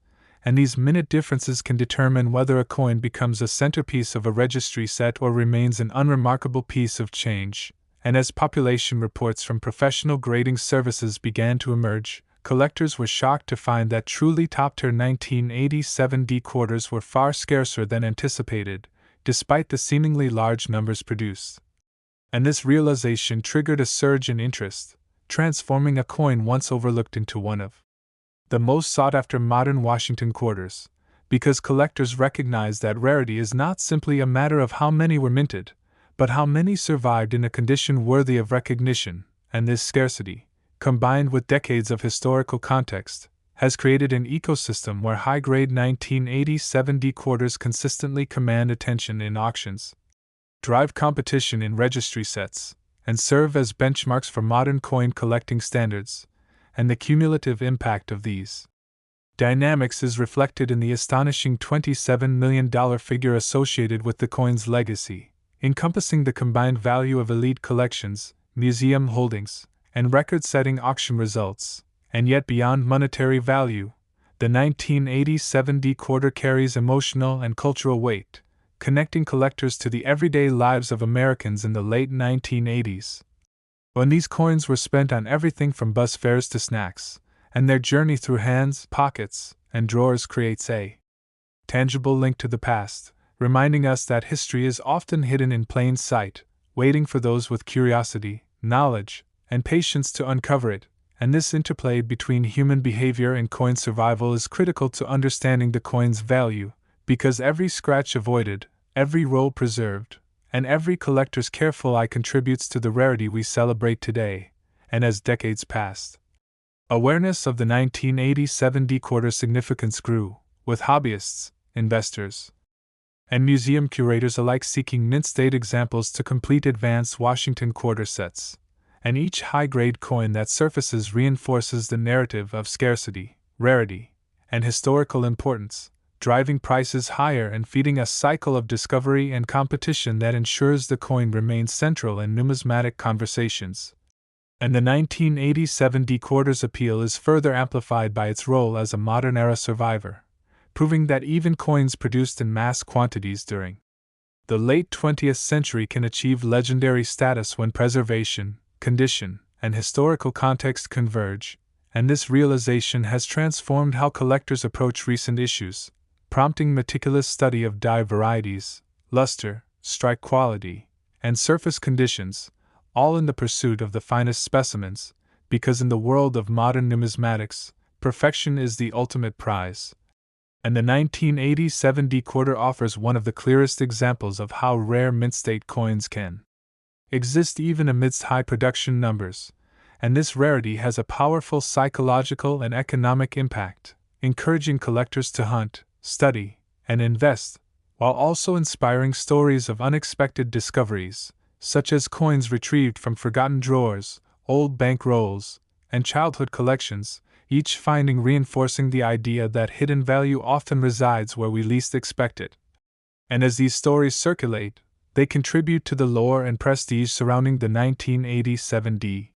and these minute differences can determine whether a coin becomes a centerpiece of a registry set or remains an unremarkable piece of change. And as population reports from professional grading services began to emerge, collectors were shocked to find that truly top-tier 1980-70 quarters were far scarcer than anticipated, despite the seemingly large numbers produced. And this realization triggered a surge in interest, transforming a coin once overlooked into one of the most sought-after modern Washington quarters, because collectors recognize that rarity is not simply a matter of how many were minted, but how many survived in a condition worthy of recognition, and this scarcity, combined with decades of historical context, has created an ecosystem where high-grade 1980-70 quarters consistently command attention in auctions, drive competition in registry sets, and serve as benchmarks for modern coin collecting standards, and the cumulative impact of these dynamics is reflected in the astonishing $27 million figure associated with the coin's legacy, encompassing the combined value of elite collections, museum holdings, and record-setting auction results. And yet beyond monetary value, the 1980-70 quarter carries emotional and cultural weight, connecting collectors to the everyday lives of Americans in the late 1980s, when these coins were spent on everything from bus fares to snacks, and their journey through hands, pockets, and drawers creates a tangible link to the past, reminding us that history is often hidden in plain sight, waiting for those with curiosity, knowledge, and patience to uncover it. And this interplay between human behavior and coin survival is critical to understanding the coin's value, because every scratch avoided, every roll preserved, and every collector's careful eye contributes to the rarity we celebrate today. And as decades passed, awareness of the 1980-70 quarter significance grew, with hobbyists, investors, and museum curators alike seeking mint-state examples to complete advanced Washington quarter sets. And each high-grade coin that surfaces reinforces the narrative of scarcity, rarity, and historical importance, driving prices higher and feeding a cycle of discovery and competition that ensures the coin remains central in numismatic conversations. And the 1980-70 quarter's appeal is further amplified by its role as a modern-era survivor, proving that even coins produced in mass quantities during the late 20th century can achieve legendary status when preservation, condition, and historical context converge, and this realization has transformed how collectors approach recent issues, prompting meticulous study of die varieties, luster, strike quality, and surface conditions, all in the pursuit of the finest specimens, because in the world of modern numismatics, perfection is the ultimate prize. And the 1980-70 quarter offers one of the clearest examples of how rare mint-state coins can exist even amidst high production numbers, and this rarity has a powerful psychological and economic impact, encouraging collectors to hunt, study, and invest, while also inspiring stories of unexpected discoveries, such as coins retrieved from forgotten drawers, old bank rolls, and childhood collections, each finding reinforcing the idea that hidden value often resides where we least expect it. And as these stories circulate, they contribute to the lore and prestige surrounding the 1980-70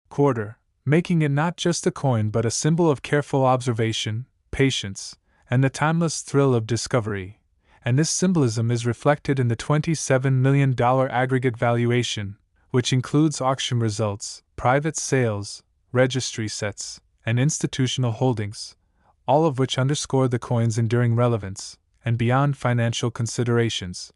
quarter, making it not just a coin but a symbol of careful observation, patience, and the timeless thrill of discovery. and this symbolism is reflected in the $27 million aggregate valuation, which includes auction results, private sales, registry sets, and institutional holdings, all of which underscore the coin's enduring relevance, and beyond financial considerations.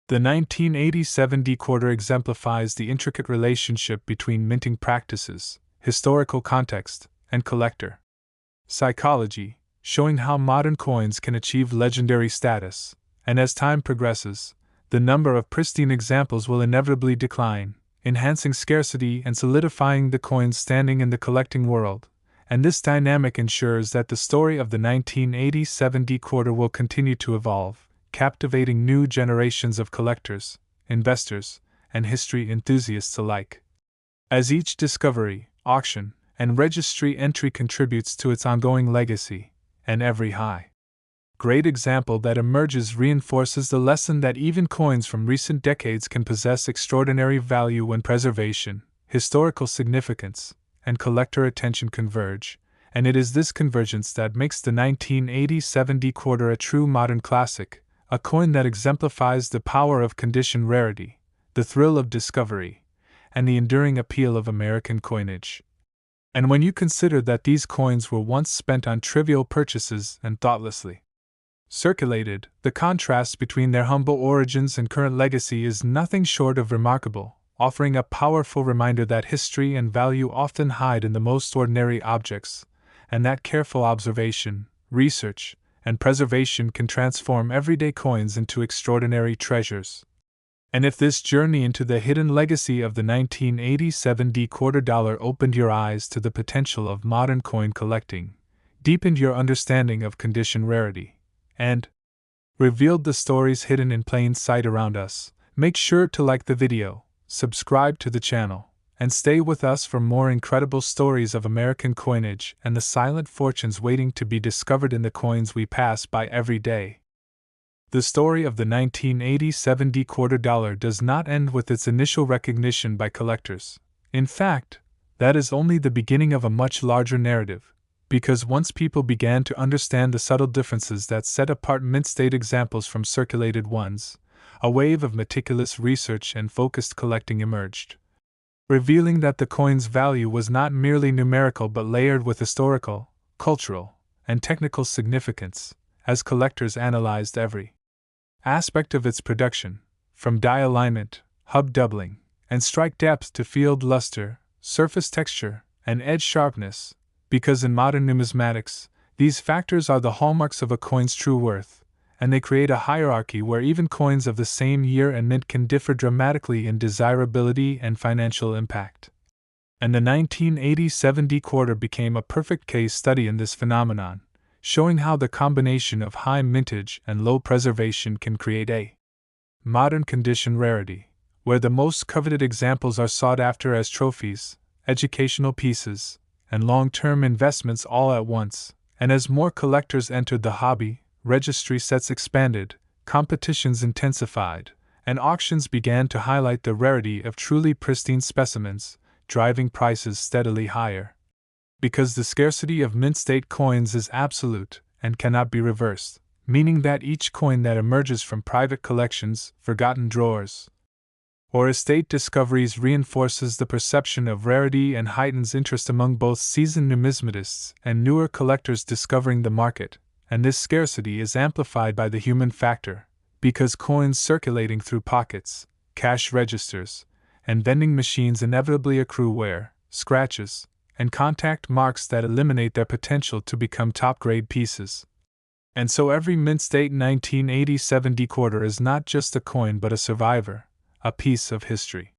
The 1987 decoder exemplifies the intricate relationship between minting practices, historical context, and collector psychology, showing how modern coins can achieve legendary status, and as time progresses, the number of pristine examples will inevitably decline, enhancing scarcity and solidifying the coin's standing in the collecting world, and this dynamic ensures that the story of the 1987 decoder will continue to evolve, captivating new generations of collectors, investors, and history enthusiasts alike. As each discovery, auction, and registry entry contributes to its ongoing legacy, and every great example that emerges reinforces the lesson that even coins from recent decades can possess extraordinary value when preservation, historical significance, and collector attention converge, and it is this convergence that makes the 1987 decoder a true modern classic, a coin that exemplifies the power of condition rarity, the thrill of discovery, and the enduring appeal of American coinage. And when you consider that these coins were once spent on trivial purchases and thoughtlessly circulated, the contrast between their humble origins and current legacy is nothing short of remarkable, offering a powerful reminder that history and value often hide in the most ordinary objects, and that careful observation, research, and preservation can transform everyday coins into extraordinary treasures. And if this journey into the hidden legacy of the 1987 decoder dollar opened your eyes to the potential of modern coin collecting, deepened your understanding of condition rarity, and revealed the stories hidden in plain sight around us, make sure to like the video, subscribe to the channel, and stay with us for more incredible stories of American coinage and the silent fortunes waiting to be discovered in the coins we pass by every day. The story of the 1987 decoder dollar does not end with its initial recognition by collectors. In fact, that is only the beginning of a much larger narrative, because once people began to understand the subtle differences that set apart mint-state examples from circulated ones, a wave of meticulous research and focused collecting emerged, revealing that the coin's value was not merely numerical but layered with historical, cultural, and technical significance, as collectors analyzed every aspect of its production, from die alignment, hub doubling, and strike depth to field luster, surface texture, and edge sharpness, because in modern numismatics, these factors are the hallmarks of a coin's true worth, and they create a hierarchy where even coins of the same year and mint can differ dramatically in desirability and financial impact. And the 1987 decoder became a perfect case study in this phenomenon, showing how the combination of high mintage and low preservation can create a modern condition rarity, where the most coveted examples are sought after as trophies, educational pieces, and long-term investments all at once. And as more collectors entered the hobby, registry sets expanded, competitions intensified, and auctions began to highlight the rarity of truly pristine specimens, driving prices steadily higher. Because the scarcity of mint-state coins is absolute and cannot be reversed, meaning that each coin that emerges from private collections, forgotten drawers, or estate discoveries reinforces the perception of rarity and heightens interest among both seasoned numismatists and newer collectors discovering the market, and this scarcity is amplified by the human factor, because coins circulating through pockets, cash registers, and vending machines inevitably accrue wear, scratches, and contact marks that eliminate their potential to become top-grade pieces. And so every mint-state 1987 decoder is not just a coin but a survivor, a piece of history,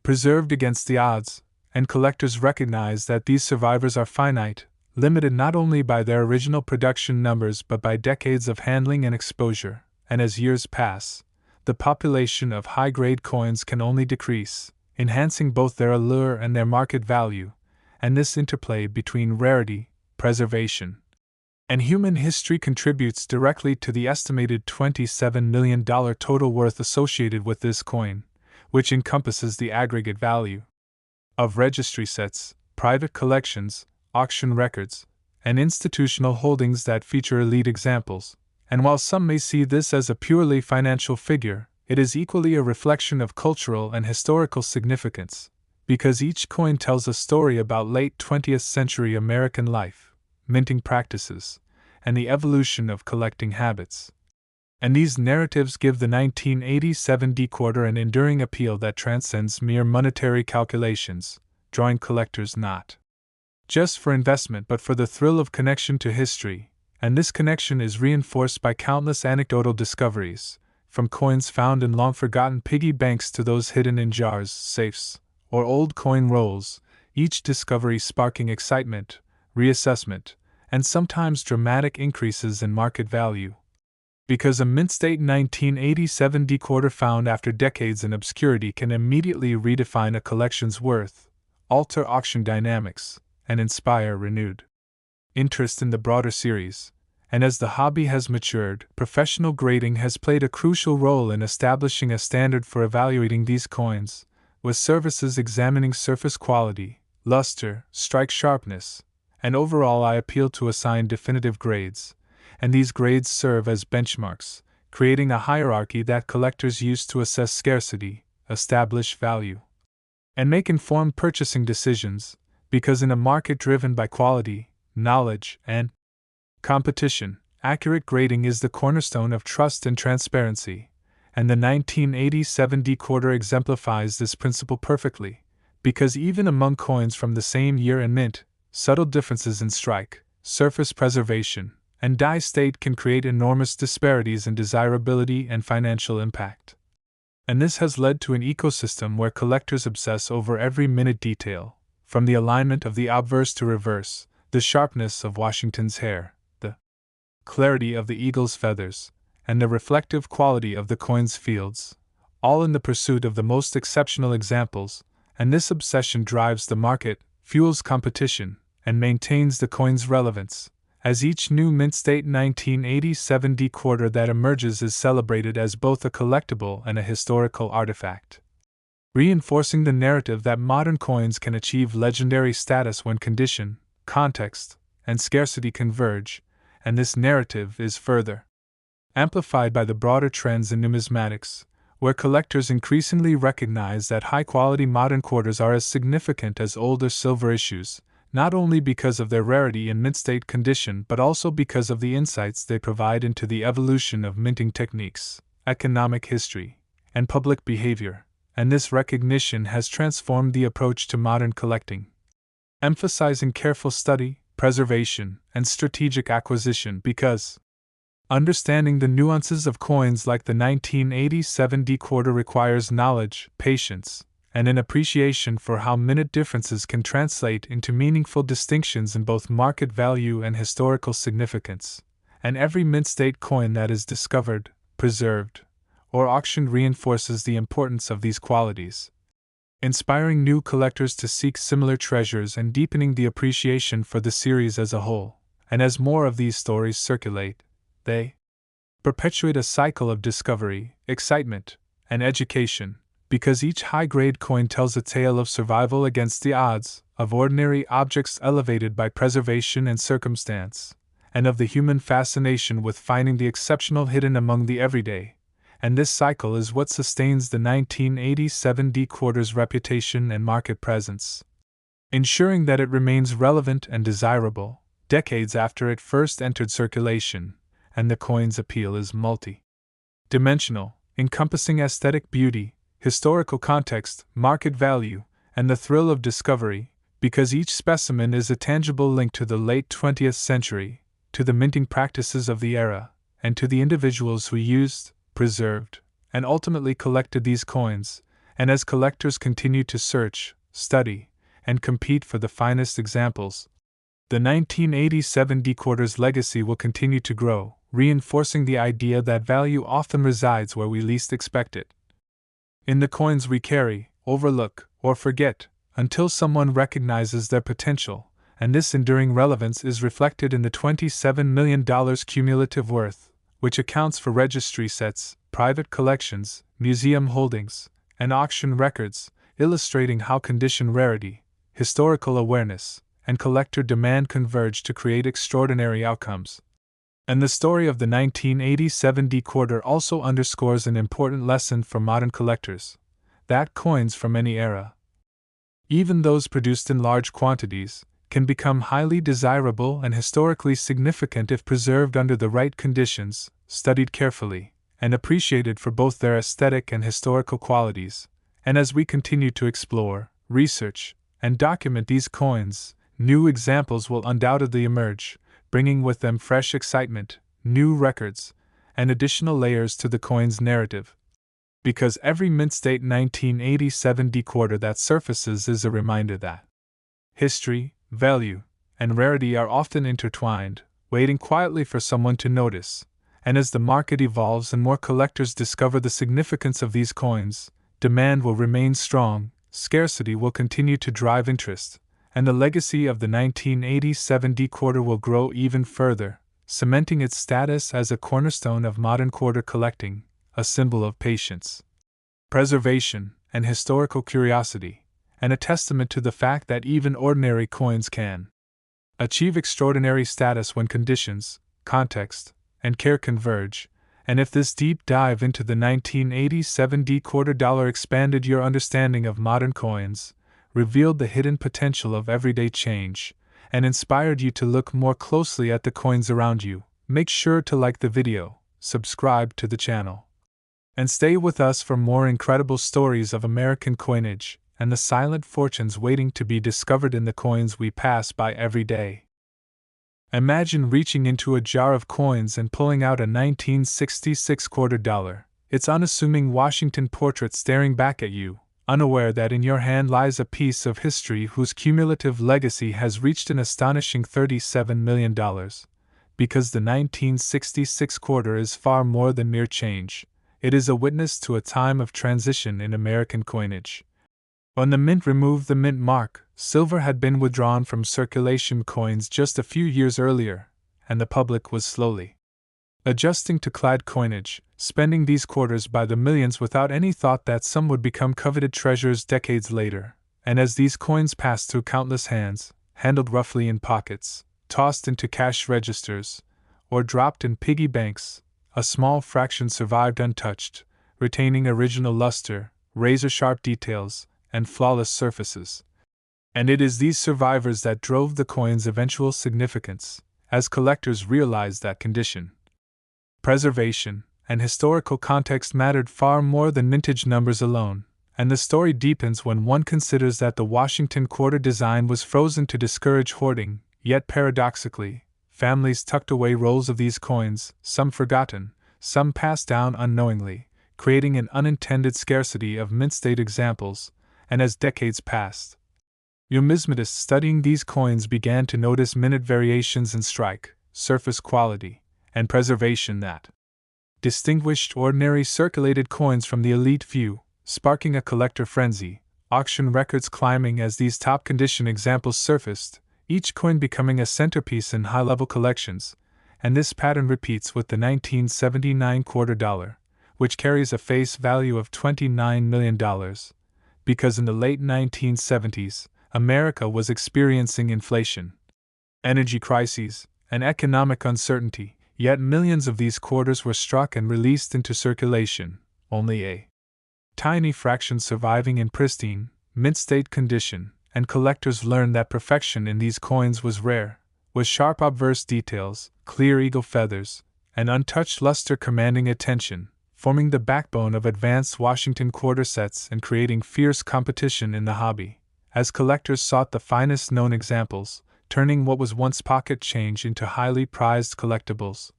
preserved against the odds, and collectors recognize that these survivors are finite, limited not only by their original production numbers but by decades of handling and exposure, and as years pass, the population of high-grade coins can only decrease, enhancing both their allure and their market value, and this interplay between rarity, preservation, and human history contributes directly to the estimated $27 million total worth associated with this coin, which encompasses the aggregate value of registry sets, private collections, auction records, and institutional holdings that feature elite examples, And while some may see this as a purely financial figure, it is equally a reflection of cultural and historical significance, because each coin tells a story about late 20th century American life, minting practices, and the evolution of collecting habits. And these narratives give the 1987 decoder an enduring appeal that transcends mere monetary calculations, drawing collectors not just for investment but for the thrill of connection to history, and this connection is reinforced by countless anecdotal discoveries, from coins found in long-forgotten piggy banks to those hidden in jars, safes, or old coin rolls, each discovery sparking excitement, reassessment, and sometimes dramatic increases in market value. Because a mint-state 1987 decoder found after decades in obscurity can immediately redefine a collection's worth, alter auction dynamics, and inspire renewed interest in the broader series. And as the hobby has matured, professional grading has played a crucial role in establishing a standard for evaluating these coins, with services examining surface quality, luster, strike sharpness, and overall eye appeal to assign definitive grades, and these grades serve as benchmarks, creating a hierarchy that collectors use to assess scarcity, establish value, and make informed purchasing decisions, because in a market driven by quality, knowledge, and competition, accurate grading is the cornerstone of trust and transparency, and the 1987 decoder exemplifies this principle perfectly, because even among coins from the same year and mint, subtle differences in strike, surface preservation, and die state can create enormous disparities in desirability and financial impact. And this has led to an ecosystem where collectors obsess over every minute detail, from the alignment of the obverse to reverse, the sharpness of Washington's hair, the clarity of the eagle's feathers, and the reflective quality of the coin's fields, all in the pursuit of the most exceptional examples, and this obsession drives the market, fuels competition, and maintains the coin's relevance, as each new mint-state 1987 decoder that emerges is celebrated as both a collectible and a historical artifact, reinforcing the narrative that modern coins can achieve legendary status when condition, context, and scarcity converge, and this narrative is further amplified by the broader trends in numismatics, where collectors increasingly recognize that high-quality modern quarters are as significant as older silver issues, not only because of their rarity and mint-state condition but also because of the insights they provide into the evolution of minting techniques, economic history, and public behavior, and this recognition has transformed the approach to modern collecting, emphasizing careful study, preservation, and strategic acquisition because understanding the nuances of coins like the 1987 decoder requires knowledge, patience, and an appreciation for how minute differences can translate into meaningful distinctions in both market value and historical significance, and every mint-state coin that is discovered, preserved, or auctioned reinforces the importance of these qualities, inspiring new collectors to seek similar treasures and deepening the appreciation for the series as a whole. And as more of these stories circulate, they perpetuate a cycle of discovery, excitement, and education, because each high-grade coin tells a tale of survival against the odds, of ordinary objects elevated by preservation and circumstance, and of the human fascination with finding the exceptional hidden among the everyday. And this cycle is what sustains the 1987 decoder's reputation and market presence, ensuring that it remains relevant and desirable decades after it first entered circulation, and the coin's appeal is multi-dimensional, encompassing aesthetic beauty, historical context, market value, and the thrill of discovery, because each specimen is a tangible link to the late 20th century, to the minting practices of the era, and to the individuals who used, preserved, and ultimately collected these coins. And as collectors continue to search, study, and compete for the finest examples, the 1987 decoder's legacy will continue to grow, reinforcing the idea that value often resides where we least expect it. In the coins we carry, overlook, or forget, until someone recognizes their potential, and this enduring relevance is reflected in the $27 million cumulative worth, which accounts for registry sets, private collections, museum holdings, and auction records, illustrating how condition rarity, historical awareness, and collector demand converge to create extraordinary outcomes. And the story of the 1987 quarter also underscores an important lesson for modern collectors: that coins from any era, even those produced in large quantities, can become highly desirable and historically significant if preserved under the right conditions, studied carefully, and appreciated for both their aesthetic and historical qualities. And as we continue to explore, research, and document these coins, new examples will undoubtedly emerge, bringing with them fresh excitement, new records, and additional layers to the coin's narrative. Because every mint state 1987 quarter that surfaces is a reminder that history, value, and rarity are often intertwined, waiting quietly for someone to notice. And as the market evolves and more collectors discover the significance of these coins, demand will remain strong, scarcity will continue to drive interest, and the legacy of the 1987 quarter will grow even further, cementing its status as a cornerstone of modern quarter collecting, a symbol of patience, preservation, and historical curiosity, and a testament to the fact that even ordinary coins can achieve extraordinary status when conditions, context, and care converge. And if this deep dive into the 1987 quarter dollar expanded your understanding of modern coins, revealed the hidden potential of everyday change, and inspired you to look more closely at the coins around you, make sure to like the video, subscribe to the channel, and stay with us for more incredible stories of American coinage and the silent fortunes waiting to be discovered in the coins we pass by every day. Imagine reaching into a jar of coins and pulling out a 1966 quarter dollar, its unassuming Washington portrait staring back at you, unaware that in your hand lies a piece of history whose cumulative legacy has reached an astonishing $37 million. Because the 1966 quarter is far more than mere change, it is a witness to a time of transition in American coinage. When the mint removed the mint mark, silver had been withdrawn from circulation coins just a few years earlier, and the public was slowly adjusting to clad coinage, spending these quarters by the millions without any thought that some would become coveted treasures decades later. And as these coins passed through countless hands, handled roughly in pockets, tossed into cash registers, or dropped in piggy banks, a small fraction survived untouched, retaining original luster, razor-sharp details, and flawless surfaces. And it is these survivors that drove the coin's eventual significance, as collectors realized that condition, preservation, and historical context mattered far more than mintage numbers alone. And the story deepens when one considers that the Washington quarter design was frozen to discourage hoarding, yet paradoxically, families tucked away rolls of these coins, some forgotten, some passed down unknowingly, creating an unintended scarcity of mint-state examples. And as decades passed, numismatists studying these coins began to notice minute variations in strike, surface quality, and preservation that distinguished ordinary circulated coins from the elite few, sparking a collector frenzy, auction records climbing as these top-condition examples surfaced, each coin becoming a centerpiece in high-level collections. And this pattern repeats with the 1979 quarter dollar, which carries a face value of $29 million. Because in the late 1970s, America was experiencing inflation, energy crises, and economic uncertainty, yet millions of these quarters were struck and released into circulation, only a tiny fraction surviving in pristine, mint-state condition, and collectors learned that perfection in these coins was rare, with sharp obverse details, clear eagle feathers, and untouched luster commanding attention, forming the backbone of advanced Washington quarter sets and creating fierce competition in the hobby, as collectors sought the finest known examples, turning what was once pocket change into highly prized collectibles.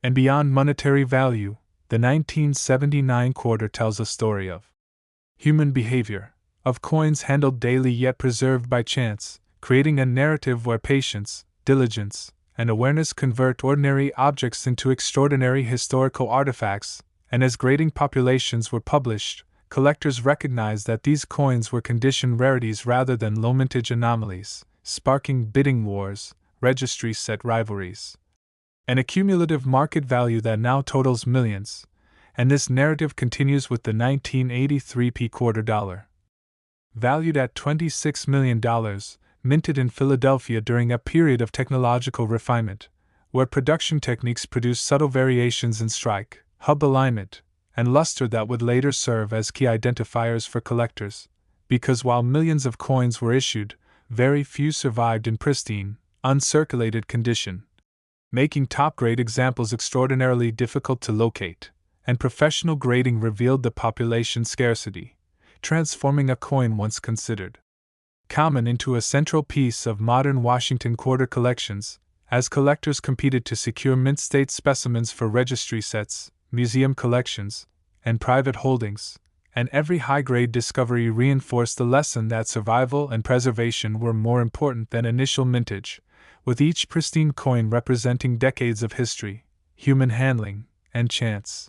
And beyond monetary value, the 1979 quarter tells a story of human behavior, of coins handled daily yet preserved by chance, creating a narrative where patience, diligence, and awareness convert ordinary objects into extraordinary historical artifacts. And as grading populations were published, collectors recognized that these coins were condition rarities rather than low mintage anomalies, sparking bidding wars, registry set rivalries, and a cumulative market value that now totals millions. And this narrative continues with the 1983 quarter dollar, valued at $26 million, minted in Philadelphia during a period of technological refinement, where production techniques produced subtle variations in strike, hub alignment, and luster that would later serve as key identifiers for collectors, because while millions of coins were issued, very few survived in pristine, uncirculated condition, making top-grade examples extraordinarily difficult to locate, and professional grading revealed the population scarcity, transforming a coin once considered common into a central piece of modern Washington quarter collections, as collectors competed to secure mint-state specimens for registry sets, museum collections, and private holdings, and every high-grade discovery reinforced the lesson that survival and preservation were more important than initial mintage, with each pristine coin representing decades of history, human handling, and chance.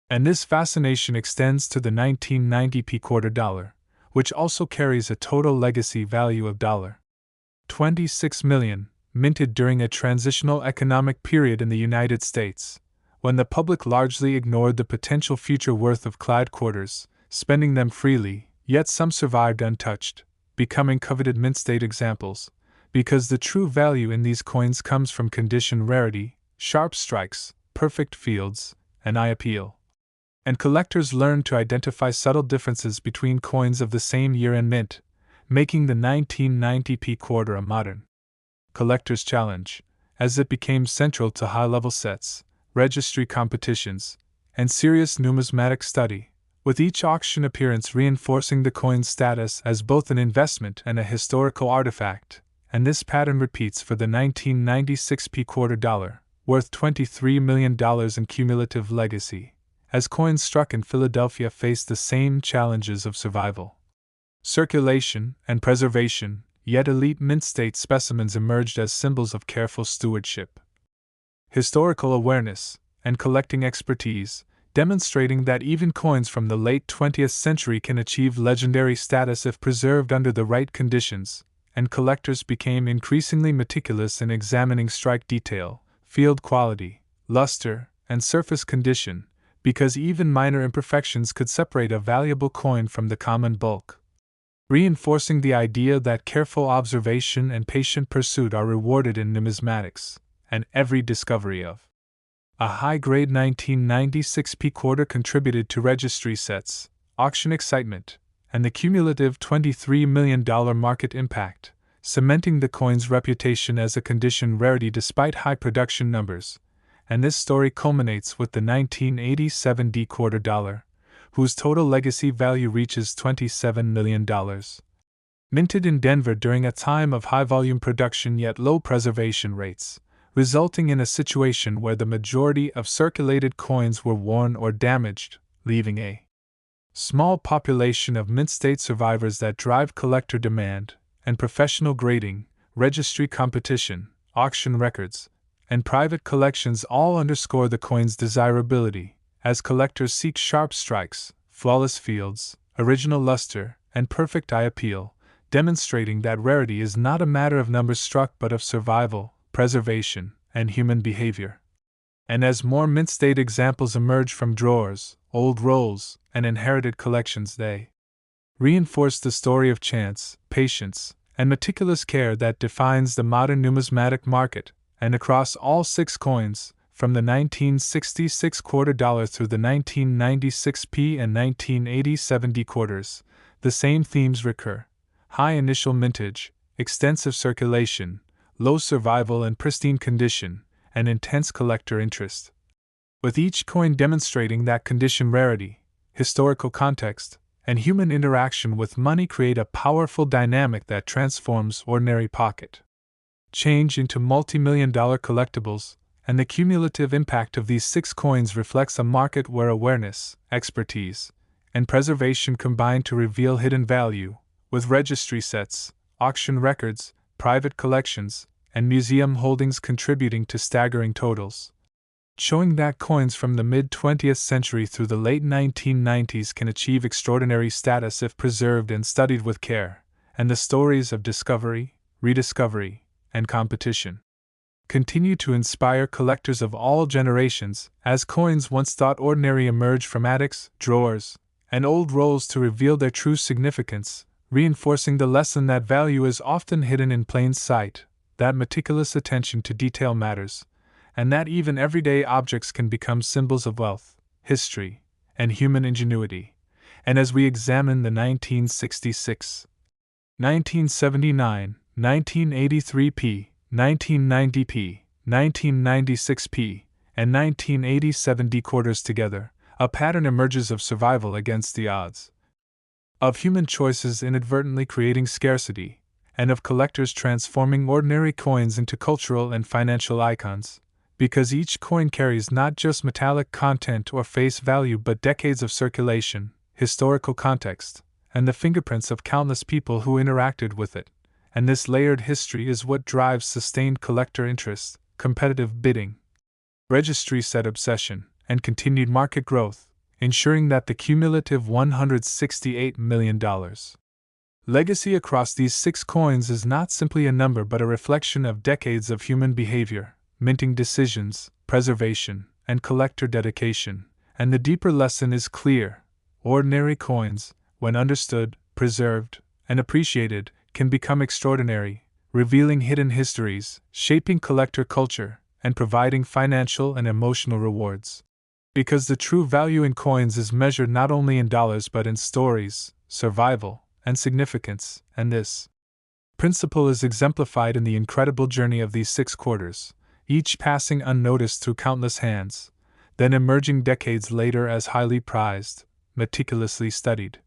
And this fascination extends to the 1990p quarter dollar, which also carries a total legacy value of $26 million, minted during a transitional economic period in the United States, when the public largely ignored the potential future worth of clad quarters, spending them freely, yet some survived untouched, becoming coveted mint-state examples, because the true value in these coins comes from condition rarity, sharp strikes, perfect fields, and eye appeal. And collectors learned to identify subtle differences between coins of the same year and mint, making the 1990p quarter a modern collector's challenge, as it became central to high-level sets, registry competitions, and serious numismatic study, with each auction appearance reinforcing the coin's status as both an investment and a historical artifact, and this pattern repeats for the 1996p quarter dollar, worth $23 million in cumulative legacy, as coins struck in Philadelphia faced the same challenges of survival, circulation, and preservation, yet elite mint-state specimens emerged as symbols of careful stewardship, historical awareness, and collecting expertise, demonstrating that even coins from the late 20th century can achieve legendary status if preserved under the right conditions, and collectors became increasingly meticulous in examining strike detail, field quality, luster, and surface condition, because even minor imperfections could separate a valuable coin from the common bulk, reinforcing the idea that careful observation and patient pursuit are rewarded in numismatics, and every discovery of a high-grade 1996p quarter contributed to registry sets, auction excitement, and the cumulative $23 million market impact, cementing the coin's reputation as a condition rarity despite high production numbers. And this story culminates with the 1987D quarter dollar, whose total legacy value reaches $27 million. Minted in Denver during a time of high-volume production yet low preservation rates, resulting in a situation where the majority of circulated coins were worn or damaged, leaving a small population of mint-state survivors that drive collector demand, and professional grading, registry competition, auction records, and private collections all underscore the coin's desirability, as collectors seek sharp strikes, flawless fields, original luster, and perfect eye appeal, demonstrating that rarity is not a matter of numbers struck but of survival, preservation, and human behavior. And as more mint-state examples emerge from drawers, old rolls, and inherited collections, they reinforce the story of chance, patience, and meticulous care that defines the modern numismatic market. And across all 6 coins, from the 1966 quarter dollar through the 1996p and 1987D quarters, the same themes recur: high initial mintage, extensive circulation, low survival and pristine condition, and intense collector interest, with each coin demonstrating that condition rarity, historical context, and human interaction with money create a powerful dynamic that transforms ordinary pocket change into multi-million-dollar collectibles, and the cumulative impact of these 6 coins reflects a market where awareness, expertise, and preservation combine to reveal hidden value, with registry sets, auction records, private collections, and museum holdings contributing to staggering totals, showing that coins from the mid-20th century through the late 1990s can achieve extraordinary status if preserved and studied with care, and the stories of discovery, rediscovery, and competition continue to inspire collectors of all generations, as coins once thought ordinary emerge from attics, drawers, and old rolls to reveal their true significance, reinforcing the lesson that value is often hidden in plain sight, that meticulous attention to detail matters, and that even everyday objects can become symbols of wealth, history, and human ingenuity. And as we examine the 1966, 1979, 1983p, 1990p, 1996p, and 1987d quarters together, a pattern emerges of survival against the odds, of human choices inadvertently creating scarcity, and of collectors transforming ordinary coins into cultural and financial icons, because each coin carries not just metallic content or face value but decades of circulation, historical context, and the fingerprints of countless people who interacted with it. And this layered history is what drives sustained collector interest, competitive bidding, registry set obsession, and continued market growth, ensuring that the cumulative $168 million legacy across these 6 coins is not simply a number but a reflection of decades of human behavior, minting decisions, preservation, and collector dedication. And the deeper lesson is clear: ordinary coins, when understood, preserved, and appreciated, can become extraordinary, revealing hidden histories, shaping collector culture, and providing financial and emotional rewards. Because the true value in coins is measured not only in dollars but in stories, survival, and significance, and this principle is exemplified in the incredible journey of these 6 quarters, each passing unnoticed through countless hands, then emerging decades later as highly prized, meticulously studied,